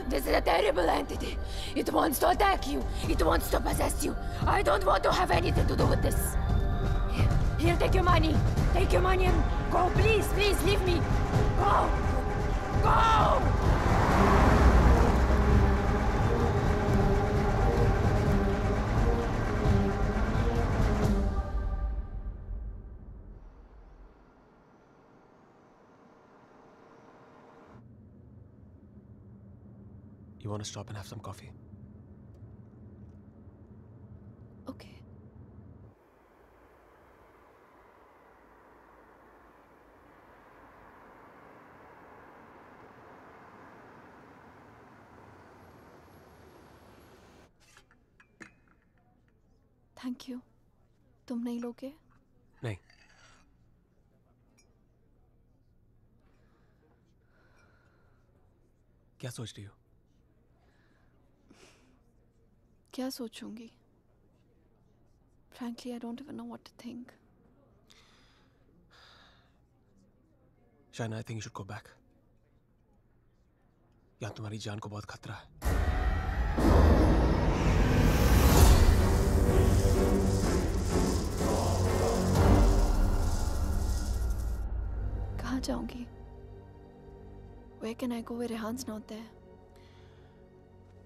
This is a terrible entity. It wants to attack you. It wants to possess you. I don't want to have anything to do with this. Here, take your money. Take your money and go. Please, please, leave me. Go. Go! You want to stop and have some coffee? Okay. Thank you। तुम नहीं लोगे? नहीं। क्या सोच रही हो? क्या सोचूंगी? Frankly, I don't even know what to think. Shaina, I think you should go back. यहाँ तुम्हारी जान को बहुत खतरा है. कहाँ जाऊंगी? Where can I go where Rehan's not there?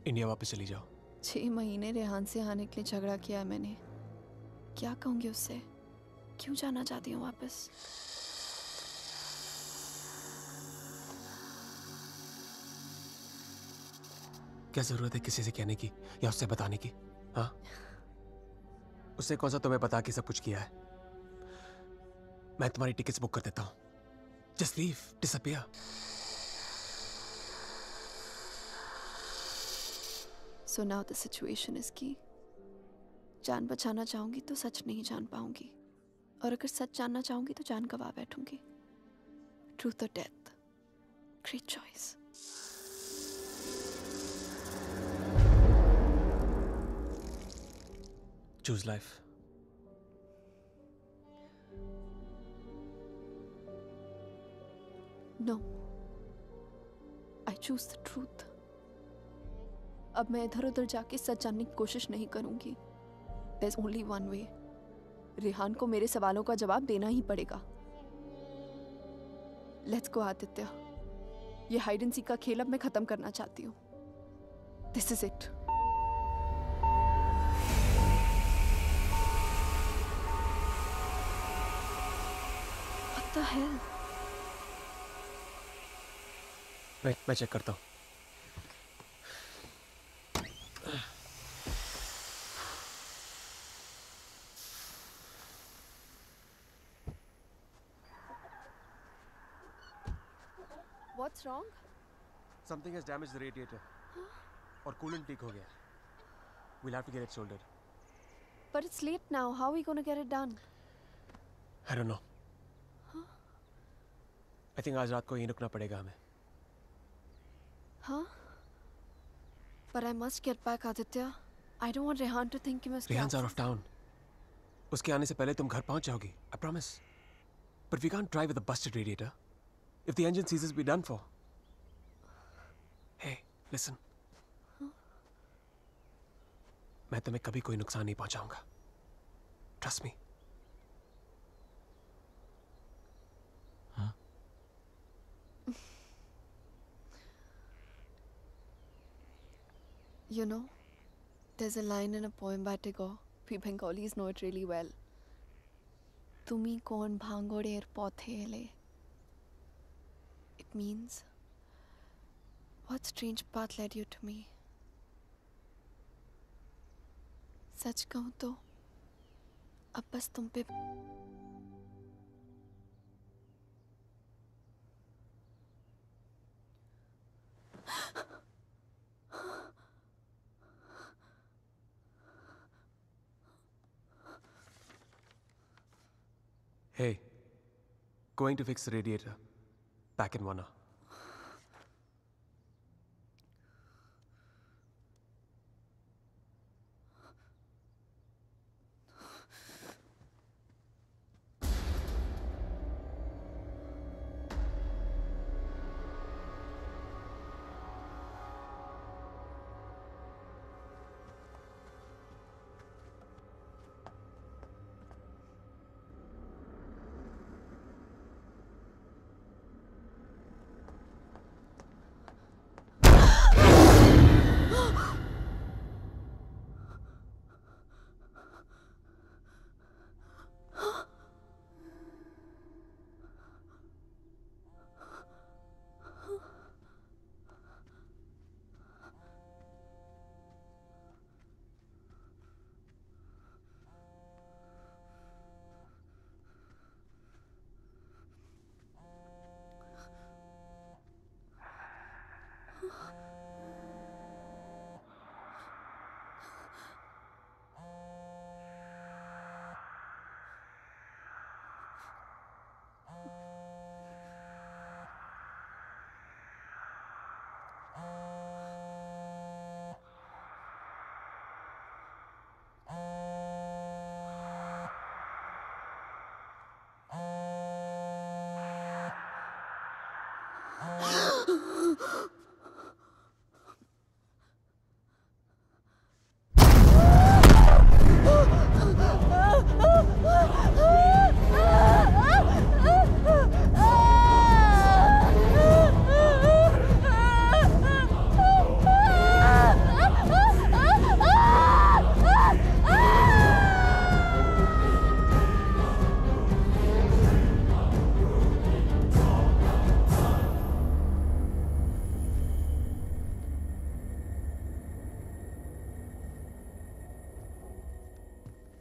India वापस चली जाओ. 6 महीने रेहान से आने के लिए झगड़ा किया है मैंने. क्या कहूंगी उससे? क्यों जाना चाहती हूँ वापस? क्या जरूरत है किसी से कहने की या उससे बताने की? हाँ, उससे कौन सा तुम्हें बता के सब कुछ किया है? मैं तुम्हारी टिकट्स बुक कर देता हूँ. Just leave, disappear. So now the situation is key. जान बचाना चाहूंगी तो सच नहीं जान पाऊंगी, और अगर सच जानना चाहूंगी तो जान गवा बैठूंगी. Truth or death? Great choice. Choose life. No. I choose the truth. अब मैं इधर उधर जाके सच जानने की कोशिश नहीं करूंगी. There's only one way. Rehan को मेरे सवालों का जवाब देना ही पड़ेगा. Let's go, Aditya. ये हाइड एंड सीक का खेल अब मैं खत्म करना चाहती हूँ. This is it. What the hell? मैं चेक करता हूँ. What's wrong? Something has damaged the radiator. और coolant leak हो गया. We'll have to get it soldered. But it's late now. How are we going to get it done? I don't know. I think आज रात को यहीं रुकना पड़ेगा हमें. Huh? But I must get back, Aditya. I don't want Rehan to think कि मैं उसके Rehan's out of town. उसके आने से पहले तुम घर पहुंच जाओगी. I promise. But we can't drive with a busted radiator. If the engine seizes, we're done for. Hey, listen. मैं तुम्हें कभी कोई नुकसान नहीं पहुंचाऊंगा. Trust me. हाँ? You know, there's a line in a poem by Tagore. We Bengalis know it really well. Tumi kon bhangoder pothele. It means, what strange path led you to me? सच कहूं तो अब बस तुम पे Hey, going to fix the radiator. Back in 1 hour.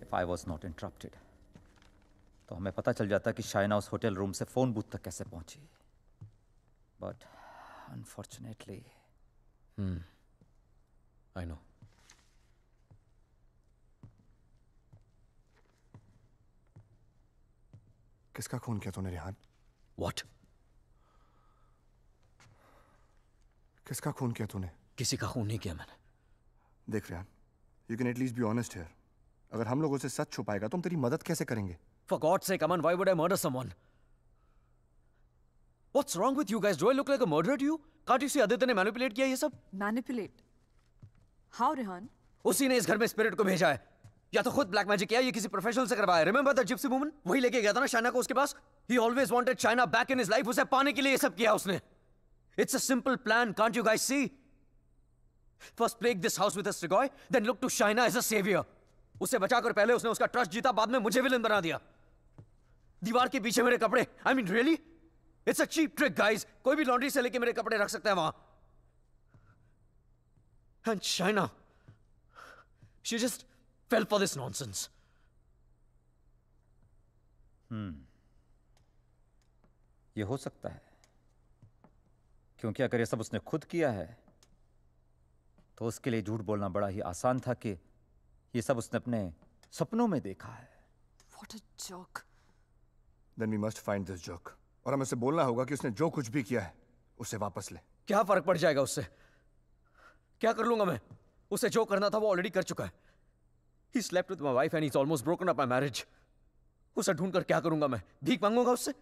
If I was not interrupted, तो हमें पता चल जाता कि शाइना उस होटल रूम से फोन बूथ तक कैसे पहुंची. But unfortunately, I know. किसका खून किया तूने रेहान? What? किसका खून किया तूने? किसी का खून नहीं किया मैंने. देख Rehan, you can at least be honest here. अगर हम लोगों से सच छुपाएगा तो हम तेरी मदद कैसे करेंगे? For God's sake, Aman, why would I murder someone? What's wrong with you guys? Do I look like a murderer to you? Can't you see Aditya ने मैनिपुलेट किया ये सब? Manipulate? How, Rehan? उसी ने इस घर में स्पिरिट को भेजा है. या तो खुद ब्लैक मैजिक किया, ये किसी प्रोफेशनल से करवाया. Remember the gypsy woman? वही लेके गया था ना शाइना को उसके पास. He always wanted Shaina back in his life. उसे पाने के लिए ये सब किया उसने. It's a simple plan, can't you guys see? First plague this house with a Strigoi, then look to Shaina as a savior. उसे बचाकर पहले उसने उसका ट्रस्ट जीता, बाद में मुझे विलन बना दिया. दीवार के पीछे मेरे कपड़े. I mean really? It's a cheap trick, guys. कोई भी लॉन्ड्री से लेके मेरे कपड़े रख सकता है वहां. And Shaina, she just fell for this nonsense. ये हो सकता है, क्योंकि अगर ये सब उसने खुद किया है तो उसके लिए झूठ बोलना बड़ा ही आसान था कि ये सब उसने अपने सपनों में देखा है. What a joke. Then we must find this joke. और हमें उसे बोलना होगा कि उसने जो कुछ भी किया है उसे वापस ले. क्या फर्क पड़ जाएगा उससे? क्या कर लूंगा मैं? उसे जो करना था वो ऑलरेडी कर चुका है. He slept with my wife and he's almost broken up my marriage. उसे ढूंढकर क्या करूंगा मैं? भीख मांगूंगा उससे?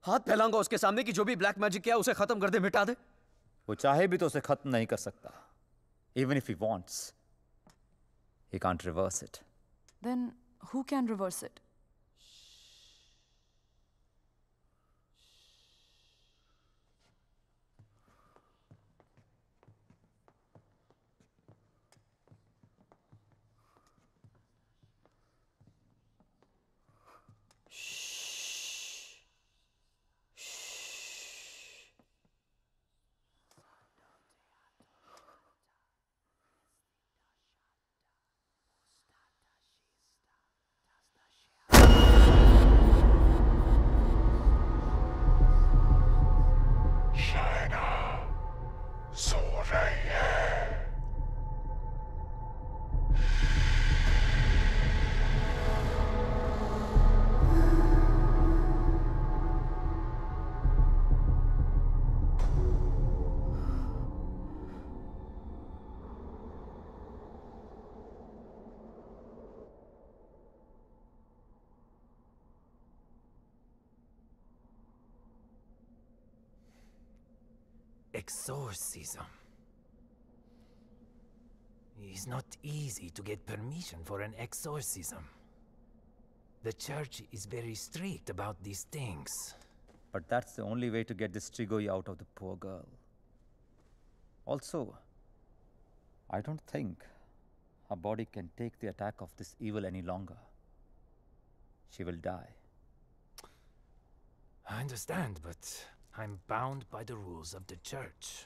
हाथ फैलाऊंगा उसके सामने कि जो भी ब्लैक मैजिक किया उसे खत्म कर दे, मिटा दे? वो चाहे भी तो उसे खत्म नहीं कर सकता. Even if he wants, he can't reverse it. Then who can reverse it? Exorcism. It's not easy to get permission for an exorcism. The church is very strict about these things. But that's the only way to get this Strigoi out of the poor girl. Also, I don't think her body can take the attack of this evil any longer. She will die. I understand, but I'm bound by the rules of the church.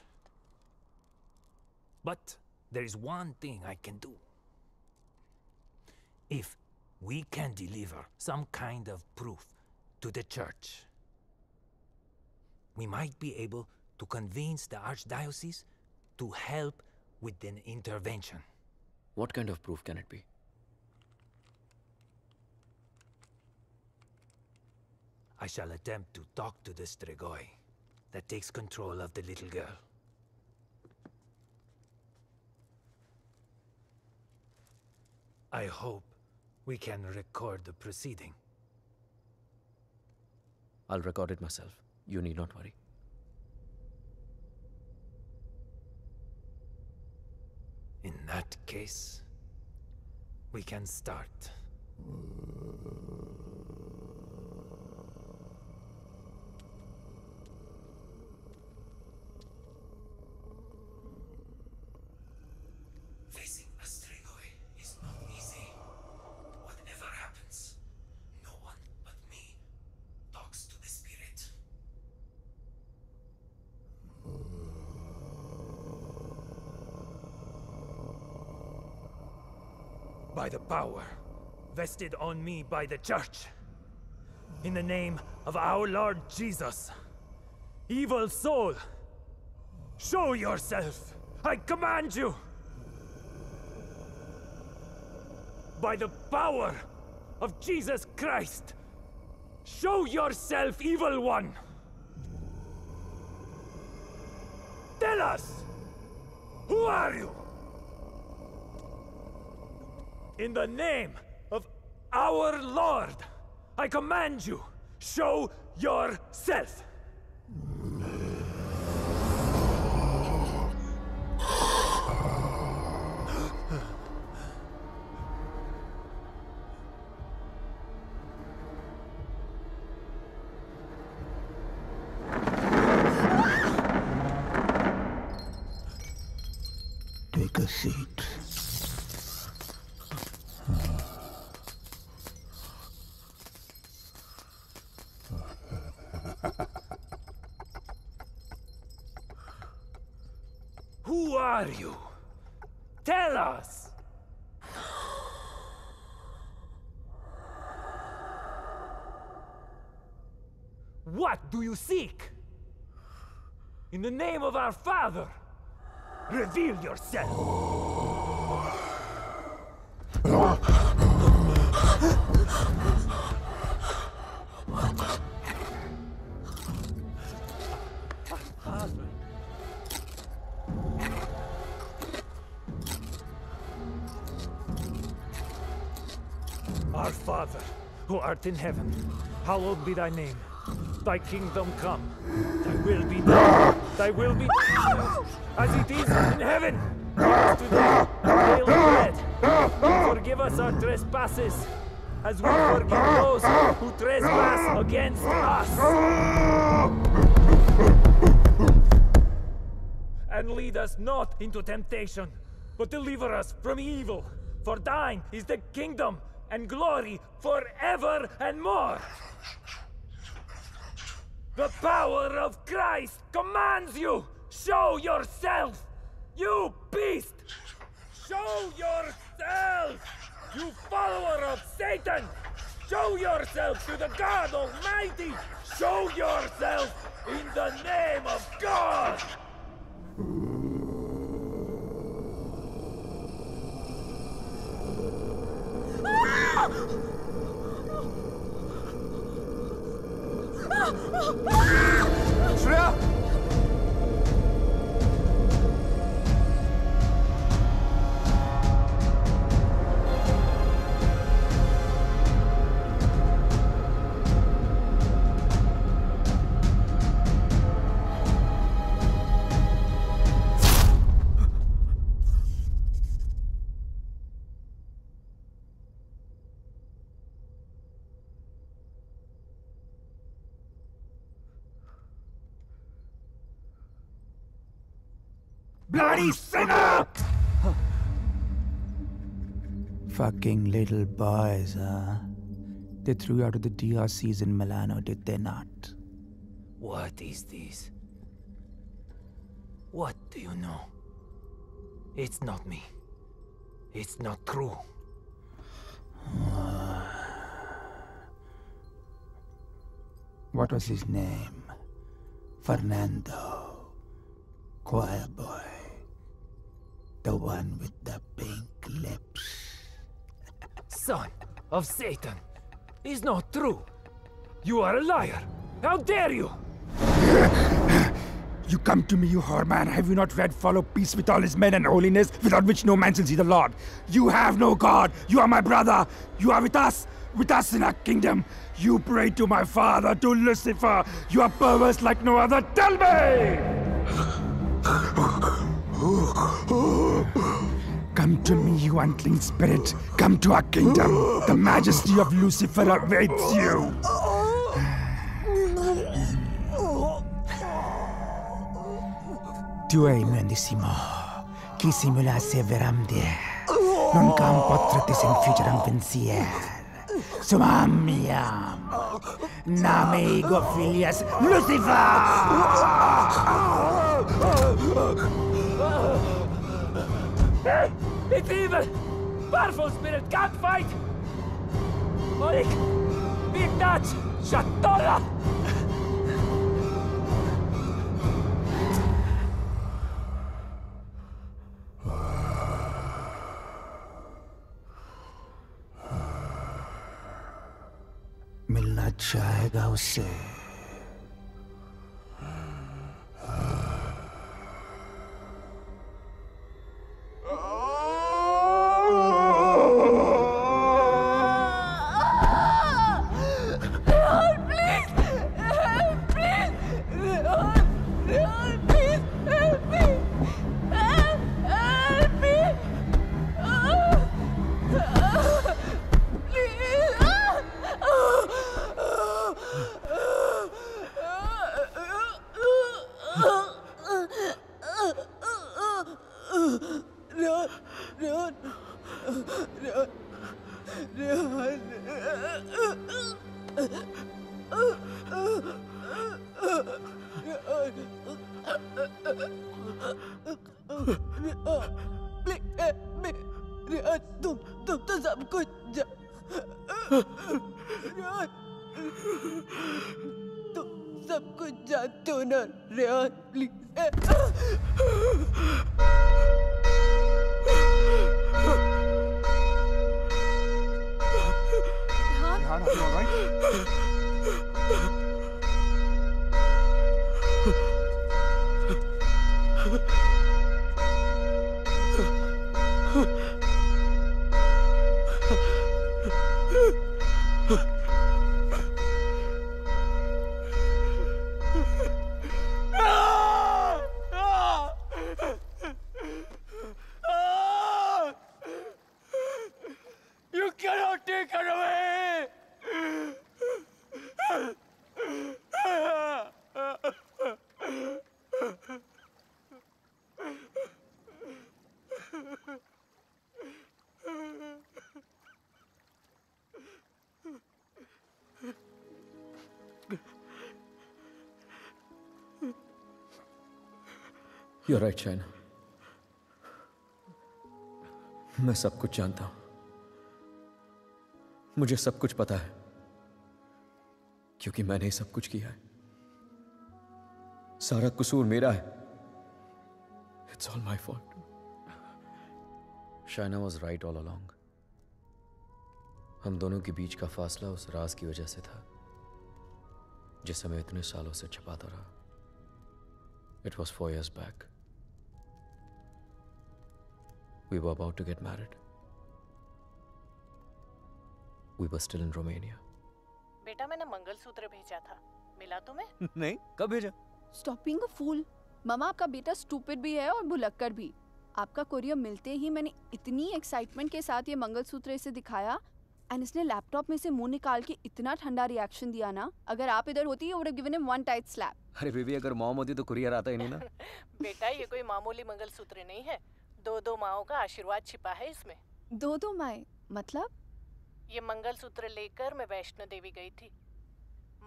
But there is one thing I can do. If we can deliver some kind of proof to the church, we might be able to convince the archdiocese to help with an intervention. What kind of proof can it be? I shall attempt to talk to the Strigoi that takes control of the little girl. I hope we can record the proceeding. I'll record it myself. You need not worry. In that case, we can start. Facing Astrigoi is not easy. Whatever happens, no one but me talks to the spirit. By the power vested on me by the Church, in the name of our Lord Jesus, evil soul, show yourself! I command you! By the power of Jesus Christ, show yourself, evil one! Tell us! Who are you? In the name of our Lord, I command you, show yourself! Take a seat. Who are you? Tell us! What do you seek? In the name of our Father, reveal yourself! Our Father, who art in heaven, hallowed be thy name. Thy kingdom come. Thy will be done. Thy will be done as it is in heaven. Give us today our daily bread. And forgive us our trespasses, as we forgive those who trespass against us. And lead us not into temptation, but deliver us from evil. For thine is the kingdom and glory forever and more. The power of Christ commands you! Show yourself! You beast! Show yourself! You follower of Satan! Show yourself to the God Almighty! Show yourself in the name of God! Shreya! Bloody sinner! Fucking little boys, huh? They threw you out of the DRCs in Milano, did they not? What is this? What do you know? It's not me. It's not true. What was his name? Fernando. Choir boy. The one with the pink lips. Son of Satan! Is not true! You are a liar! How dare you! You come to me, you whore man. Have you not read follow peace with all his men and holiness, without which no man shall see the Lord? You have no God. You are my brother. You are with us in our kingdom. You pray to my father, to Lucifer. You are perverse like no other. Tell me! Come to me, you unclean spirit. Come to our kingdom. The majesty of Lucifer awaits you. Tu hai nandissimo. Chi simula severamde. Non cam potratis infugeram pensier. Sumamiam. Name ego filias Lucifer. It's evil! Powerful spirit can't fight! Orik! Big Dutch! Shatola! मिलना चाहेगा उससे तुम तो सब कुछ तुम सब कुछ जानते हो ना Rehan please Rehan, are you all right? You cannot take her away! You're right, Shaina. मैं सब कुछ जानता हूं. मुझे सब कुछ पता है क्योंकि मैंने ही सब कुछ किया है. सारा कसूर मेरा है. It's all my fault. Shaina was right all along. हम दोनों के बीच का फासला उस राज की वजह से था जिसे मैं इतने सालों से छिपाता रहा. It was 4 years back. We were about to get married. We were still in Romania. बेटा मैंने मंगलसूत्र भेजा था, मिला तुम्हें? नहीं, कब भेजा? Stop being a fool. मामा आपका बेटा स्टूपिड भी है और भुलक्कड़ भी. आपका कोरियर मिलते ही मैंने इतनी एक्साइटमेंट के साथ ये मंगलसूत्र इसे दिखाया एंड इसने लैपटॉप में से मुंह निकाल के इतना ठंडा रिएक्शन दिया ना. अगर आप इधर होती you would have given him one tight slap. अरे बेबी, अगर मॉम होती तो कुरियर आता ही नहीं ना. बेटा ये कोई मामूली मंगलसूत्र नहीं है. 2 माओं का आशीर्वाद छिपा है इसमें. 2 माएं मतलब? ये मंगलसूत्र लेकर मैं वैष्णो देवी गई थी.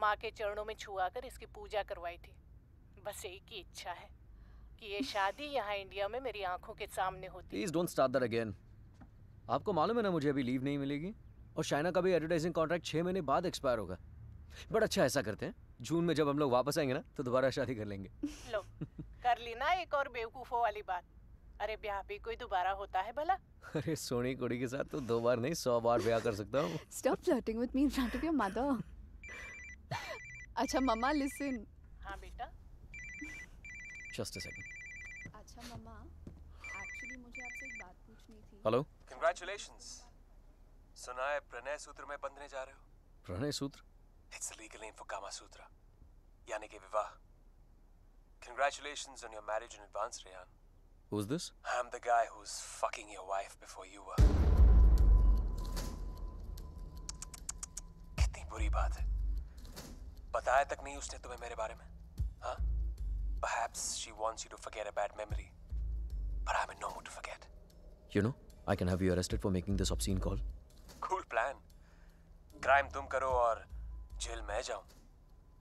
माँ के चरणों में छुआकर इसकी पूजा करवाई थी. बस एक ही इच्छा है कि ये शादी यहाँ इंडिया में मेरी आंखों के सामने होती. Please don't start that again. आपको मालूम है ना मुझे अभी लीव नहीं मिलेगी और शाइना का भी एडवर्टाइजिंग कॉन्ट्रैक्ट 6 महीने बाद एक्सपायर होगा. बट अच्छा, ऐसा करते हैं, जून में जब हम लोग वापस आएंगे ना तो दोबारा शादी कर लेंगे. लो कर ली ना एक और बेवकूफों वाली बात. अरे ब्याह भी कोई दोबारा होता है भला? अरे सोनी कुड़ी के साथ तो 2 बार नहीं 100 बार ब्याह कर सकता हूँ. Stop flirting with me in front of your mother. अच्छा मम्मा listen. हाँ बेटा. Just a second. अच्छा मम्मा, एक्चुअली मुझे आपसे एक बात पूछनी थी. हेलो. Congratulations. सुना है प्रणय सूत्र में बंधने जा रहे हो? प्रणय सूत्र? It's the legal name for Kama Sutra. यानी कि विवाह. Congratulations on your marriage in advance, Rehan. Who's this? I'm the guy who's fucking your wife before you were. कितनी बुरी बात है। बताया तक नहीं उसने तुम्हें मेरे बारे में, हाँ? Perhaps she wants you to forget a bad memory, but I'm in no mood to forget. You know, I can have you arrested for making this obscene call. Cool plan. Crime तुम करो और जेल मैं जाऊं.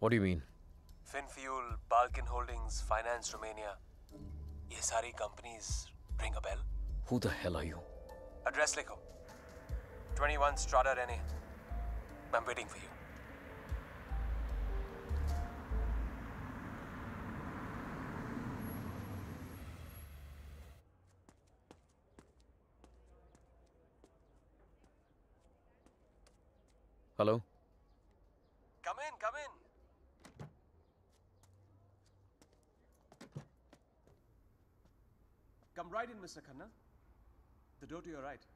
What do you mean? Finfuel, Balkan Holdings, Finance Romania. ये सारी companies ring a bell. Who the hell are you? Address लिखो. 21 Strada Rene. I'm waiting for you. Hello? Come in, come in. Come right in, Mr. Khanna. The door to your right.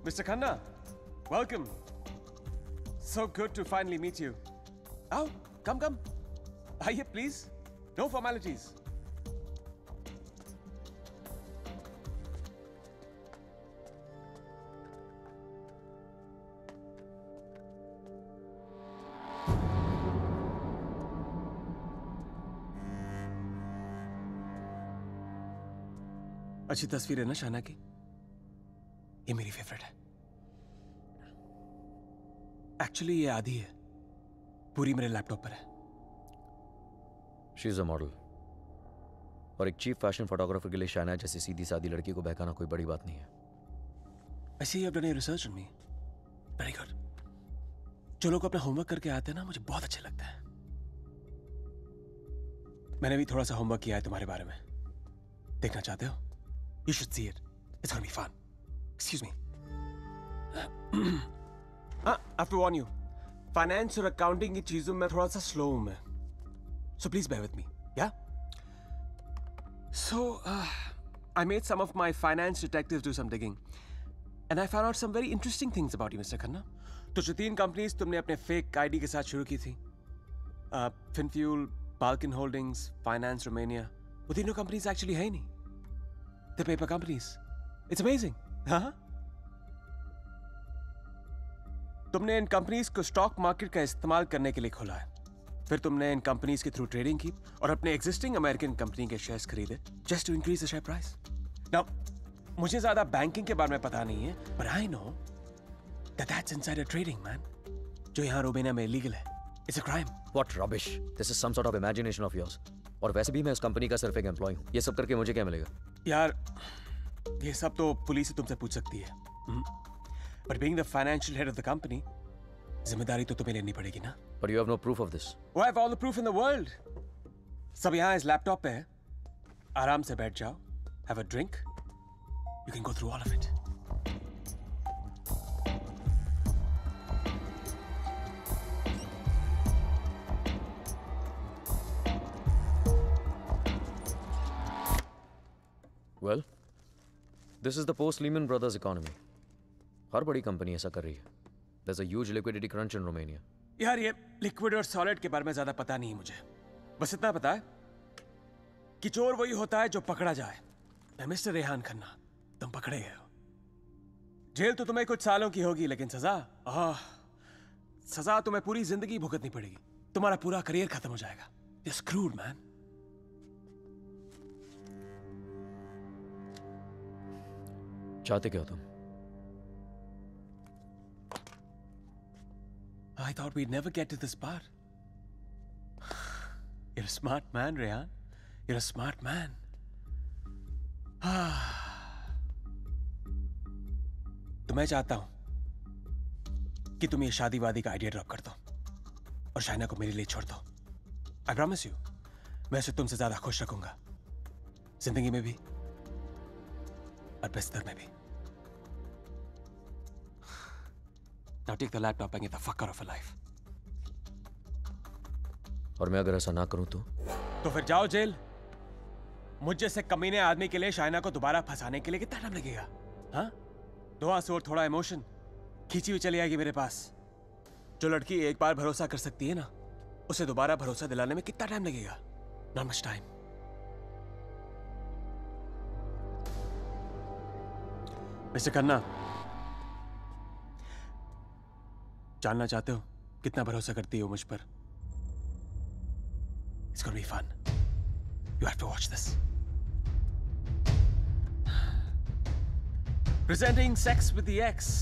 Mr. Khanna, welcome. So good to finally meet you. Oh, come. Aye, please. No formalities. अच्छी तस्वीर है ना शाना की? ये मेरी फेवरेट है। एक्चुअली ये आधी है, पूरी मेरे लैपटॉप पर है। She is a model. और एक चीफ फैशन फोटोग्राफर के लिए शाना जैसी सीधी सादी लड़की को बहकाना कोई बड़ी बात नहीं है। I see you have done your research on me. Very good. जो लोग अपना होमवर्क करके आते हैं ना, मुझे बहुत अच्छा लगता है। मैंने भी थोड़ा सा होमवर्क किया है तुम्हारे बारे में। देखना चाहते हो? You should see it. It's gonna be fun. Excuse me. I have to warn you. Finance और accounting की चीजों में थोड़ा सा slow हूँ मैं. So please bear with me. Yeah? So, I made some of my finance detectives do some digging. And I found out some very interesting things about you, Mr. Khanna. तो जो 3 companies तुमने अपने fake ID के साथ शुरू की थी, Finfuel, Balkan Holdings, Finance Romania, वो तीनों companies actually है ही नहीं. The paper companies. It's amazing. हाँ? तुमने इन कंपनीज को स्टॉक मार्केट का इस्तेमाल करने के लिए खोला है। फिर तुमने इन कंपनीज के थ्रू ट्रेडिंग की और अपने एग्जिस्टिंग अमेरिकन कंपनी के शेयर्स खरीदे just to increase the share price. Now मुझे ज्यादा बैंकिंग के बारे में पता नहीं है, but I know that that's insider trading, man. जो यहाँ रोमेनिया में इलीगल है। It's a crime. What rubbish. This is some sort of imagination of yours. और वैसे भी मैं उस कंपनी का सिर्फ एक एम्प्लॉय हूँ। ये सब करके मुझे क्या मिलेगा? यार, ये सब तो पुलिस से तुमसे पूछ सकती है। But being the financial head of the company, जिम्मेदारी तो तुम्हें लेनी पड़ेगी ना? But you have no proof of this. Oh, I have all the proof in the world. सब यहाँ इस लैपटॉप पे है। आराम से बैठ जाओ, have a drink. You can go through all of it. Well, this is the post-Lehman Brothers economy. हर बड़ी कंपनी ऐसा कर रही है. There's a huge liquidity crunch in Romania. यार ये लिक्विड और सॉलिड के बारे में ज्यादा पता नहीं मुझे। बस इतना पता है कि चोर वही होता है जो पकड़ा जाए। मिस्टर रेहान खन्ना, तुम पकड़े गए हो। जेल तो तुम्हें कुछ सालों की होगी, लेकिन सजा तुम्हें पूरी जिंदगी भुगतनी पड़ेगी। तुम्हारा पूरा करियर खत्म हो जाएगा। You're screwed, man. चाहते क्या हो तुम? I thought we'd never get to this part. You're a smart man, Rehan. You're a smart man. तो मैं चाहता हूं कि तुम ये शादी वादी का आइडिया ड्रॉप कर दो और शाइना को मेरे लिए छोड़ दो। I promise you, मैं उसे तुमसे ज्यादा खुश रखूंगा, जिंदगी में भी और बिस्तर में भी। Now take the laptop and get the fuck out of her life. और मैं अगर ऐसा ना करूं तो फिर जाओ जेल। मुझ जैसे कमीने आदमी के लिए शाइना को दोबारा फंसाने के लिए कितना टाइम लगेगा? हाँ? 2 आंसू और थोड़ा इमोशन, खींची हुई चली आएगी मेरे पास। जो लड़की एक बार भरोसा कर सकती है ना, उसे दोबारा भरोसा दिलाने में कितना टाइम लगेगा? Not much time. Mister Khanna, जानना चाहते हो कितना भरोसा करती हो मुझ पर? It's gonna be fun. You have to watch this. Presenting Sex with the Ex.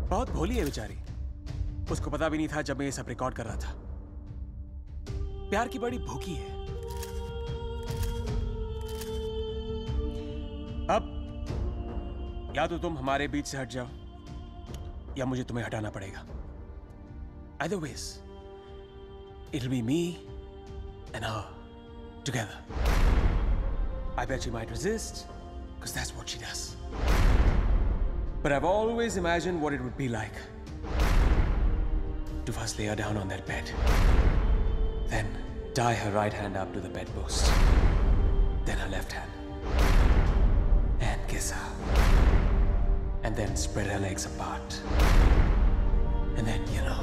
बहुत भोली है बेचारी। उसको पता भी नहीं था जब मैं ये सब रिकॉर्ड कर रहा था। प्यार की बड़ी भूखी है। अब या तो तुम हमारे बीच से हट जाओ या मुझे तुम्हें हटाना पड़ेगा। Either ways, it'll be me and her together. I bet she might resist, because that's what she does. But I've always imagined what it would be like to first lay her down on that bed, then tie her right hand up to the bedpost, then her left hand, and kiss her, and then spread her legs apart, and then, you know.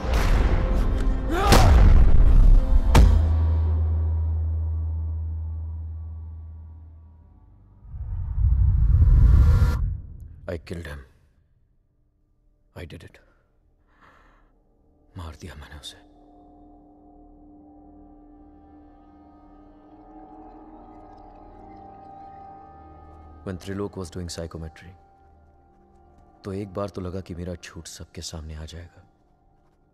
I killed him. I did it. मार दिया मैंने उसे। When Trilok was doing psychometry, तो एक बार तो लगा कि मेरा झूठ सबके सामने आ जाएगा,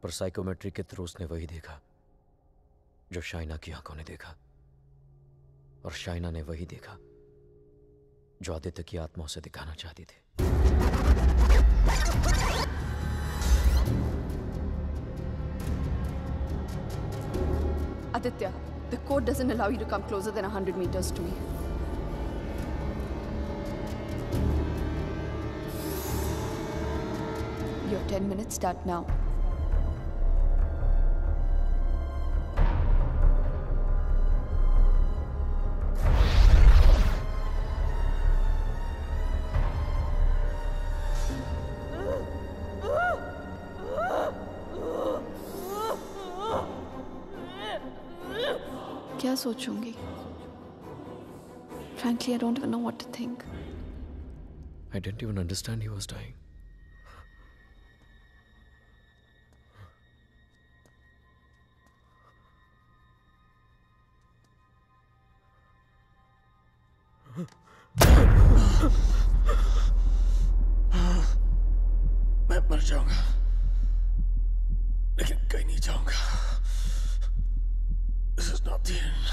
पर साइकोमेट्री के थ्रू उसने वही देखा जो शाइना की आंखों ने देखा, और शाइना ने वही देखा जो आदित्य की आत्मा उसे दिखाना चाहती थी। Aditya, the code doesn't allow you to come closer than 100 meters to me. Your 10 minutes start now. क्या सोचूंगी? Frankly, I don't even know what to think. I didn't even understand he was dying. मैं मर जाऊंगा, लेकिन कहीं नहीं जाऊंगा। This is not the end.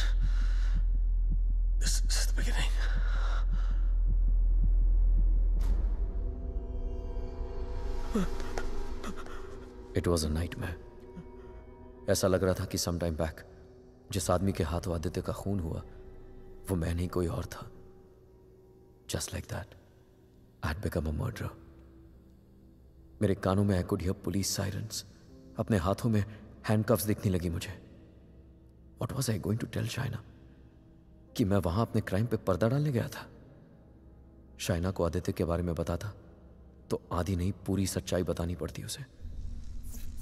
This is the beginning. It was a nightmare. ऐसा लग रहा था कि some time back जिस आदमी के हाथों आदित्य का खून हुआ वो मैं नहीं कोई और था। Just like that, I had become a murderer. मेरे कानों में I could hear police sirens. अपने हाथों में handcuffs दिखने लगी मुझे। What was I going to tell Shaina? कि मैं वहां अपने क्राइम पे पर्दा डालने गया था। शाइना को आदित्य के बारे में बताता तो आधी नहीं पूरी सच्चाई बतानी पड़ती उसे,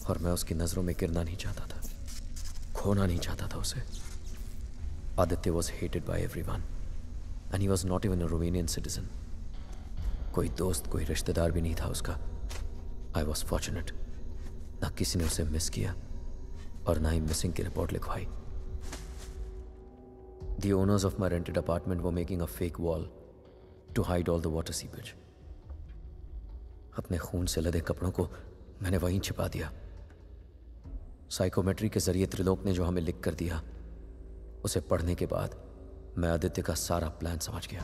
और मैं उसकी नजरों में गिरना नहीं चाहता था, खोना नहीं चाहता था उसे। Aditya was hated by everyone and he was not even a Romanian citizen. कोई दोस्त कोई रिश्तेदार भी नहीं था उसका। I was fortunate. ना किसी ने उसे मिस किया और ना ही मिसिंग की रिपोर्ट लिखवाई। The owners of my rented apartment were making a fake wall to hide all the water seepage. अपने खून से लदे कपड़ों को मैंने वहीं छिपा दिया। साइकोमेट्री के जरिए त्रिलोक ने जो हमें लिख कर दिया उसे पढ़ने के बाद मैं आदित्य का सारा प्लान समझ गया।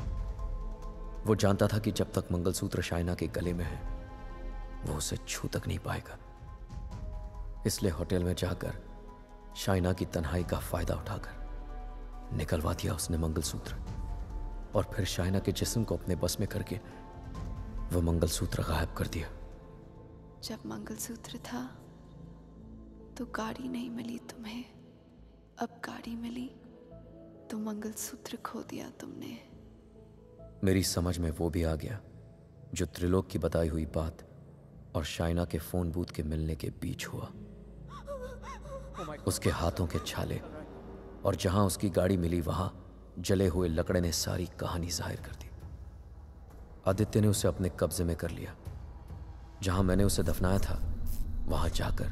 वो जानता था कि जब तक मंगलसूत्र शाइना के गले में है वो उसे छू तक नहीं पाएगा। इसलिए होटल में जाकर शाइना की तन्हाई का फायदा उठाकर निकलवा दिया उसने मंगलसूत्र, और फिर शाइना के जिस्म को अपने बस में करके वो मंगलसूत्र गायब कर दिया। जब मंगलसूत्र था तो गाड़ी नहीं मिली तुम्हें, अब गाड़ी मिली तो मंगलसूत्र खो दिया तुमने। मेरी समझ में वो भी आ गया जो त्रिलोक की बताई हुई बात और शाइना के फोन बूथ के मिलने के बीच हुआ। उसके हाथों के छाले और जहां उसकी गाड़ी मिली वहां जले हुए लकड़े ने सारी कहानी जाहिर कर दी। आदित्य ने उसे अपने कब्जे में कर लिया। जहां मैंने उसे दफनाया था वहां जाकर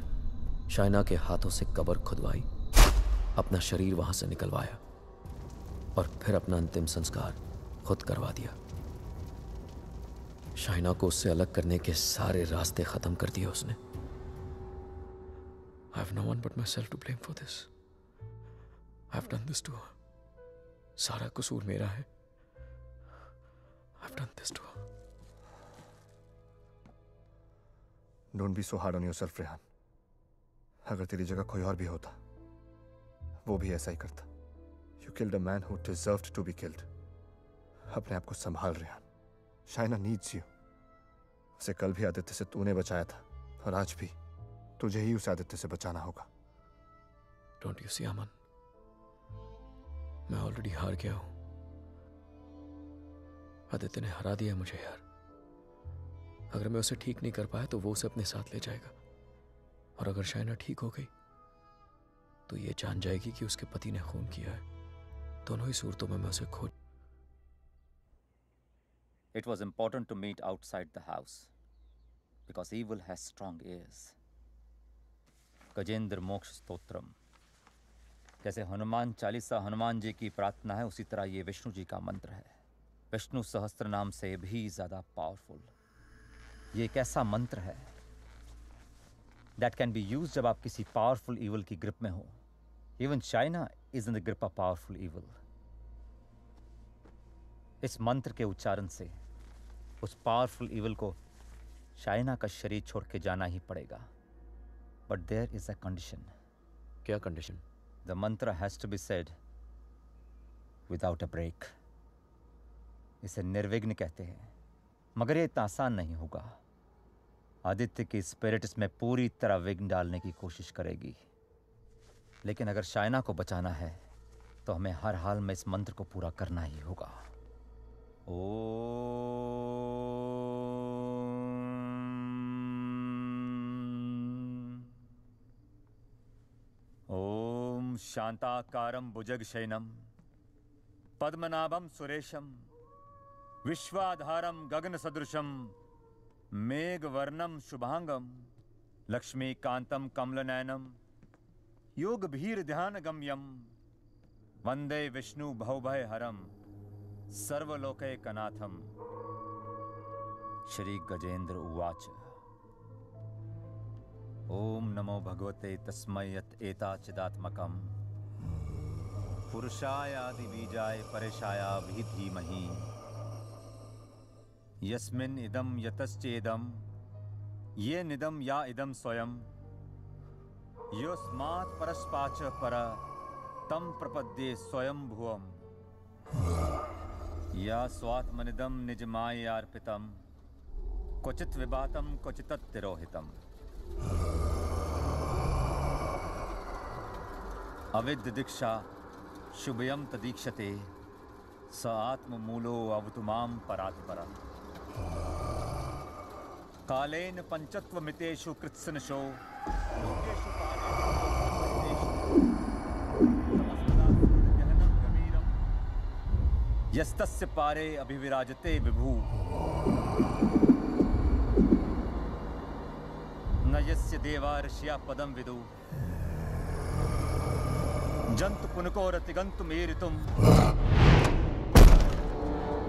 शाइना के हाथों से कब्र खुदवाई, अपना शरीर वहां से निकलवाया और फिर अपना अंतिम संस्कार खुद करवा दिया। शाइना को उससे अलग करने के सारे रास्ते खत्म कर दिए उसने। I have no one but myself to blame for this. I have done this to her. सारा कसूर मेरा है। I have done this to her. Don't be so hard on yourself, Rehan. अगर तेरी जगह कोई और भी होता वो भी ऐसा ही करता। You killed a man who deserved to be killed. अपने आप को संभाल रेहान। Shaina needs you. उसे कल भी आदित्य से तूने बचाया था और आज भी तुझे ही उस आदित्य से बचाना होगा। Don't you see, अमन? मैं ऑलरेडी हार गया हूं। आदित्य ने हरा दिया मुझे यार। अगर मैं उसे ठीक नहीं कर पाया तो वो उसे अपने साथ ले जाएगा, और अगर शाइना ठीक हो गई तो ये जान जाएगी कि उसके पति ने खून किया है। दोनों ही सूरतों में मैं उसे खो। It was important to meet outside the house because evil has strong ears. Gajendra मोक्ष स्तोत्रम। जैसे हनुमान चालीसा हनुमान जी की प्रार्थना है, उसी तरह ये विष्णु जी का मंत्र है। विष्णु सहस्त्र नाम से भी ज्यादा पावरफुल। ये एक ऐसा मंत्र है that can be used जब आप किसी पावरफुल evil की ग्रिप में हो। Even China is in the grip of powerful evil. इस मंत्र के उच्चारण से उस पावरफुल evil को चाइना का शरीर छोड़ के जाना ही पड़ेगा। But there is a condition. क्या condition? The mantra has to be said without a break. इसे निर्विघ्न कहते हैं, मगर ये इतना आसान नहीं होगा। आदित्य की स्पिरिट इसमें पूरी तरह विघ्न डालने की कोशिश करेगी, लेकिन अगर शाइना को बचाना है तो हमें हर हाल में इस मंत्र को पूरा करना ही होगा। ओम शांताकारं भुजगशयनं पद्मनाभं सुरेशं विश्वाधारं गगनसदृशं मेघवर्णं शुभांगं लक्ष्मीकांतं कमलनयनं योगभीर्ध्यानगम्यं वंदे विष्णु भवभयहरं सर्वलोकैकनाथं। श्री गजेंद्र उवाच। ओम नमो भगवते तस्मै यत् एताचिदात्मकं पुरुषाय आदिबीजाय परेशाय धीमहि यस्मिन् इदं यतश्चेदं ये निदं या इदं स्वयं योस्मात् परस्पाच पर तं प्रपद्ये स्वयं भुवम् या स्वात्मनिदं निजमायार्पितं क्वचित् विभातं क्वचित् तिरोहितम् अविद्य दीक्षा शुभयं तदीक्षते स आत्ममूलो अवतु मां परात्परम् कालेन पंचत्वमितेषु कृत्सनशो लोकेषु यस्तस्य पारे अभिविराजते विभु न यस्य देवा ऋषिया पदं विदु जंतु पुनकोरतिगन्तुमेरितुं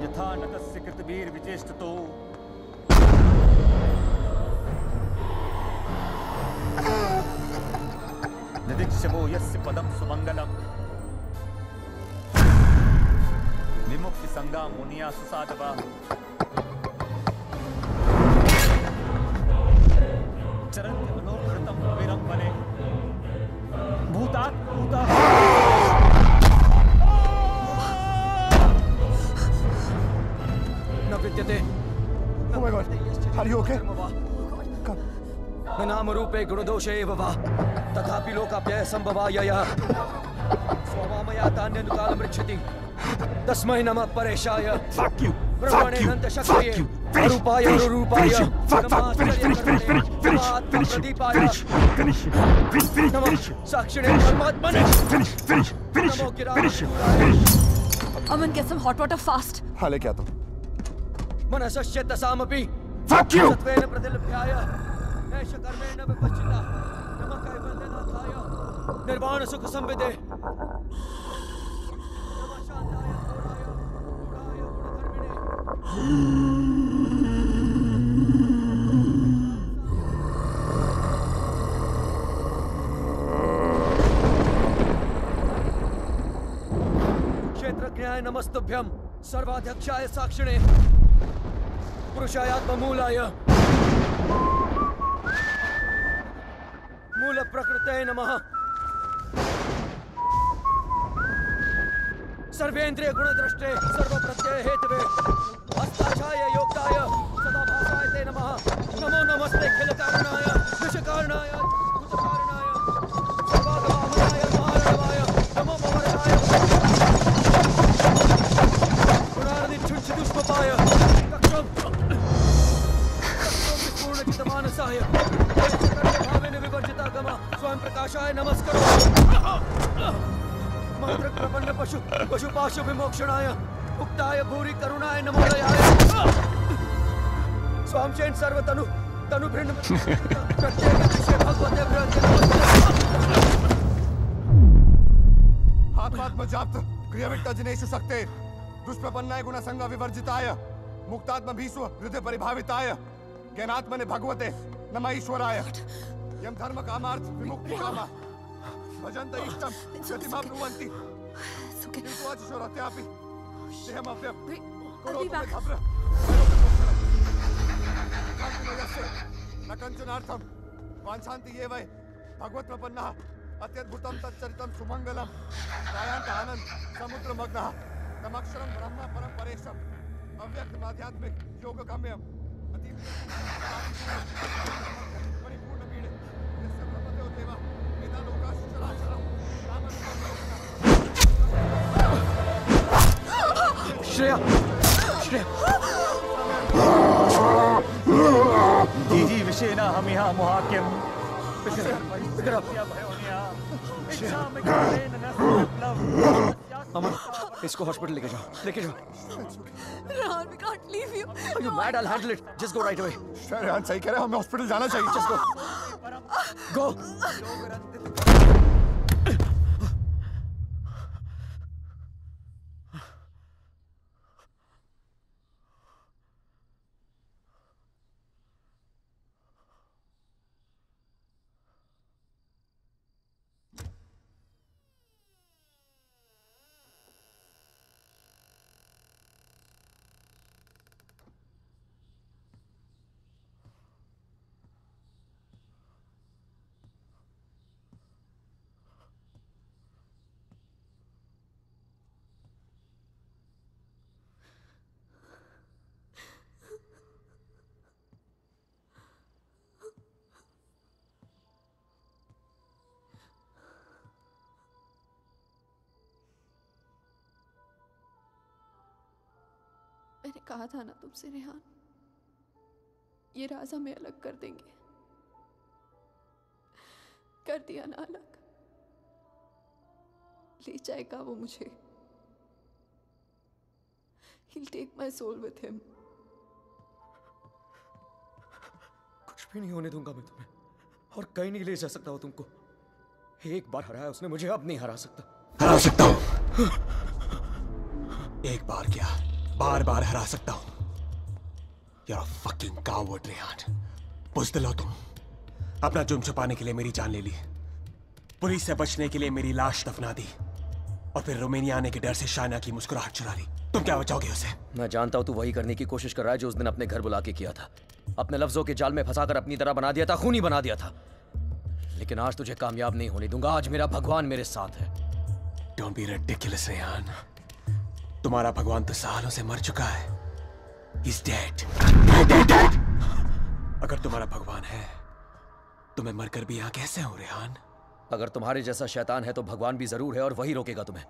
यथा नतस्य कृतवीर्विचेष्टतो निदीक्षवो यस्य पदं सुमंगलम् विमुक्ति संगा मुनिया सुसाधवा चरन्ति मनोकृतं अविरं वने भूतात् भूतात् न विद्यते। Oh my God, are you okay? न नाम रूपे गुणदोषे एव वा तथापि लोकाप्यय संभवायया स्ववामया तान्यनुकालं रक्षति तस्मै नमः परेशाय। Fuck you! ब्रह्मणे नंत शक्तये अरूपाय रूपाय नमः साक्षिणे परमात्मने नमो गिराय Aman, get some hot water fast. हाँ लेके आता हूँ। मनसस्य दशामपि Fuck you! सत्वेन प्रतिलभ्याय नैष कर्मेण विपश्चिता नमः कैवल्यनाथाय निर्वाण सुख संविदे नमः शांताय घोराय गुणाय गुणधर्मिणे क्षेत्रज्ञाय नमस्तुभ्यं सर्वाध्यक्षाय साक्षिणे पुरुषायात्ममूलाय मूल प्रकृतये नमः सर्वेन्द्रिय गुणद्रष्टे सर्वप्रत्यय हेतवे हस्ताक्षाय योक्ताय सदाभासाय ते नमः नमो नमस्ते खिल कारणाय निष्कारणाय भूतकारणाय सर्वागमामनाय महारणवाय नमो भवरताय गुणारदि छुंछिदुष्पपाय पूर्णचितमानसाय भावेन विवर्जितागम स्वयं प्रकाशाय नमस्करो मंत्र प्रपन्न पशुपाशु विमोक्षणाय उक्ताय भूरि करुणाय नमोदयाय स्वामचेन सर्वतनु तनु भिन्न प्रत्येक विषय भगवते भ्रंति आत्मात्मजाप्त क्रियाविट्टजनेषु शक्ते दुष्प्रपन्नाय गुणसंग विवर्जिताय मुक्तात्म भीष्व हृदय परिभाविताय ज्ञानात्मने भगवते नमः ईश्वराय यम धर्म कामार्थ विमुक्ति कामा भजन्त इष्टम गतिमाप्नुवन्ति किन्तु अचिशोरत्यापि देहमव्यं करोतु मे घब्र न कंचनार्थं वाञ्छन्ति ये वै भगवत्प्रपन्नः अत्यद्भुतं तच्चरितं सुमङ्गलं गायन्त आनन्द समुद्रमग्नः तमक्षरं ब्रह्म परं परेशम् अव्यक्तम् आध्यात्मिक योगगम्यम् परिपूर्णपीडे यस्य ब्रह्मदेव देव वेदालोकाश्च चराचरम् श्रेया श्रेया दीदी विषेण हमिहा मोहाक्यम अमन इसको हॉस्पिटल लेके जाओ Rehan, we can't leave you. Are you mad? I'll handle it. Just go right away. Rehan सही कह रहे हैं, हमें हॉस्पिटल जाना चाहिए। Just go. मैंने कहा था ना तुमसे रेहान, ये राज हमें अलग कर देंगे। कर दिया ना अलग। ले जाएगा वो मुझे। He'll take my soul with him. कुछ भी नहीं होने दूंगा मैं तुम्हें, और कहीं नहीं ले जा सकता वो तुमको। एक बार हराया उसने मुझे, अब नहीं हरा सकता। हरा सकता हूँ। एक बार क्या, बार बार हरा सकता हूँ। You're a fucking coward, Rehan. बुज़दिल हो तुम। अपना जुर्म छुपाने के लिए मेरी जान ले ली, पुलिस से बचने के लिए मेरी लाश दफना दी, और फिर रोमानिया आने के डर से शाइना की मुस्कुराहट चुरा ली। तुम क्या बचाओगे उसे? मैं जानता हूं तू वही करने की कोशिश कर रहा है जो उस दिन अपने घर बुला के किया था। अपने लफ्जों के जाल में फंसाकर अपनी तरह बना दिया था, खूनी बना दिया था। लेकिन आज तुझे कामयाब नहीं होने दूंगा। आज मेरा भगवान मेरे साथ है। Don't be ridiculous, Rehan. तुम्हारा भगवान तो सालों से मर चुका है। He's dead. अगर तुम्हारा भगवान है तो मैं मरकर भी यहाँ कैसे हूँ, रेहान? अगर तुम्हारे जैसा शैतान है तो भगवान भी जरूर है, और वही रोकेगा तुम्हें।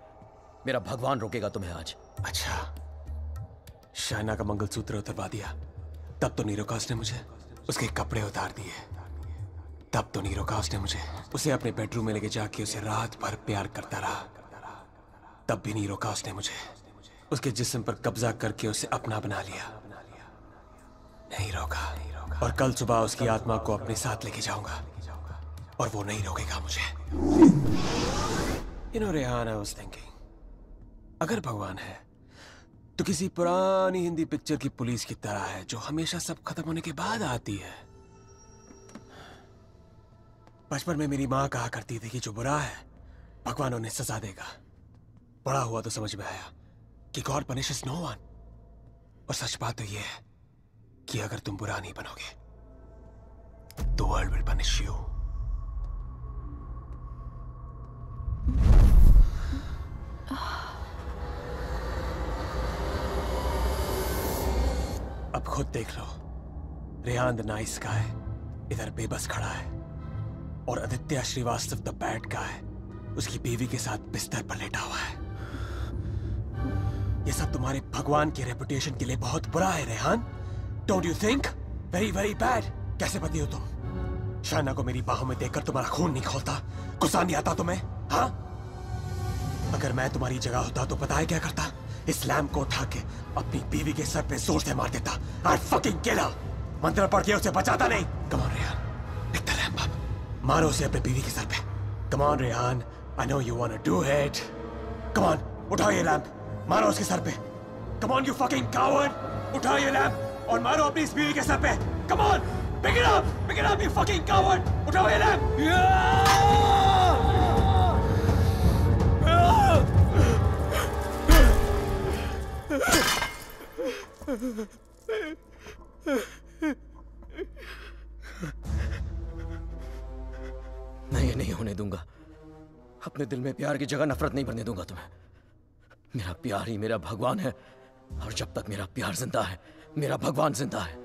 मेरा भगवान रोकेगा तुम्हें आज। अच्छा, शाइना का मंगलसूत्र उतरवा दिया, तब तो नीरोकास ने मुझे उसके कपड़े उतार दिए। तब तो नीरोकास ने मुझे उसे अपने बेडरूम में लेके जाके उसे रात भर प्यार करता रहा। तब भी नीरोकास ने मुझे उसके जिस्म पर कब्जा करके उसे अपना बना लिया। नहीं रोका, और कल सुबह उसकी आत्मा को अपने साथ लेके जाऊंगा और वो नहीं रोकेगा मुझे। You know, Rehan, I was thinking, अगर भगवान है तो किसी पुरानी हिंदी पिक्चर की पुलिस की तरह है जो हमेशा सब खत्म होने के बाद आती है। बचपन में मेरी माँ कहा करती थी कि जो बुरा है भगवान उन्हें सजा देगा। बड़ा हुआ तो समझ में आया कि गॉड पनिशेस नो वन। और सच बात तो यह है कि अगर तुम बुरा नहीं बनोगे तो वर्ल्ड विल पनिश यू। अब खुद देख लो, रेहान द नाइस गाय इधर बेबस खड़ा है और Aditya Shrivastava the bad guy उसकी बीवी के साथ बिस्तर पर लेटा हुआ है। ये सब तुम्हारे भगवान की रेपुटेशन के लिए बहुत बुरा है Rehan. Don't you think? Very very bad. कैसे पति हो तुम? शाइना को मेरी बाहों में देखकर तुम्हारा खून नहीं खौलता? गुस्सा नहीं आता तुम्हें? हाँ, अगर मैं तुम्हारी जगह होता तो पता है क्या करता? इस लैम्प को उठा के अपनी बीवी के सर पे जोर से मार देता। I'd fucking kill her। मंत्र पढ़ के उसे बचाता नहीं। Come on Rehan, pick the lamp up। मारो उसे अपने बीवी के सर पे। Come on Rehan, I know you wanna do it। Come on, उठाओ ये लैम्प, मारो उसके सर पे। Come on you fucking coward, उठाओ ये लैम्प और मारो अपनी इस बीवी के सर पे। Come on, pick it up you fucking coward, उठाओ ये लैम्प। मैं ये नहीं होने दूंगा। अपने दिल में प्यार की जगह नफरत नहीं बनने दूंगा तुम्हें। मेरा प्यार ही मेरा भगवान है और जब तक मेरा प्यार जिंदा है मेरा भगवान जिंदा है।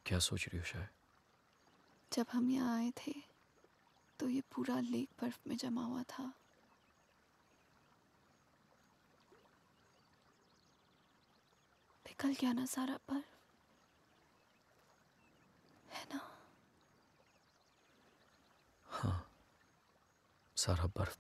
क्या सोच रही हो शायद? जब हम यहाँ आए थे तो ये पूरा लेक बर्फ में जमा हुआ था। पिघल गया ना सारा बर्फ, है ना? हाँ, सारा बर्फ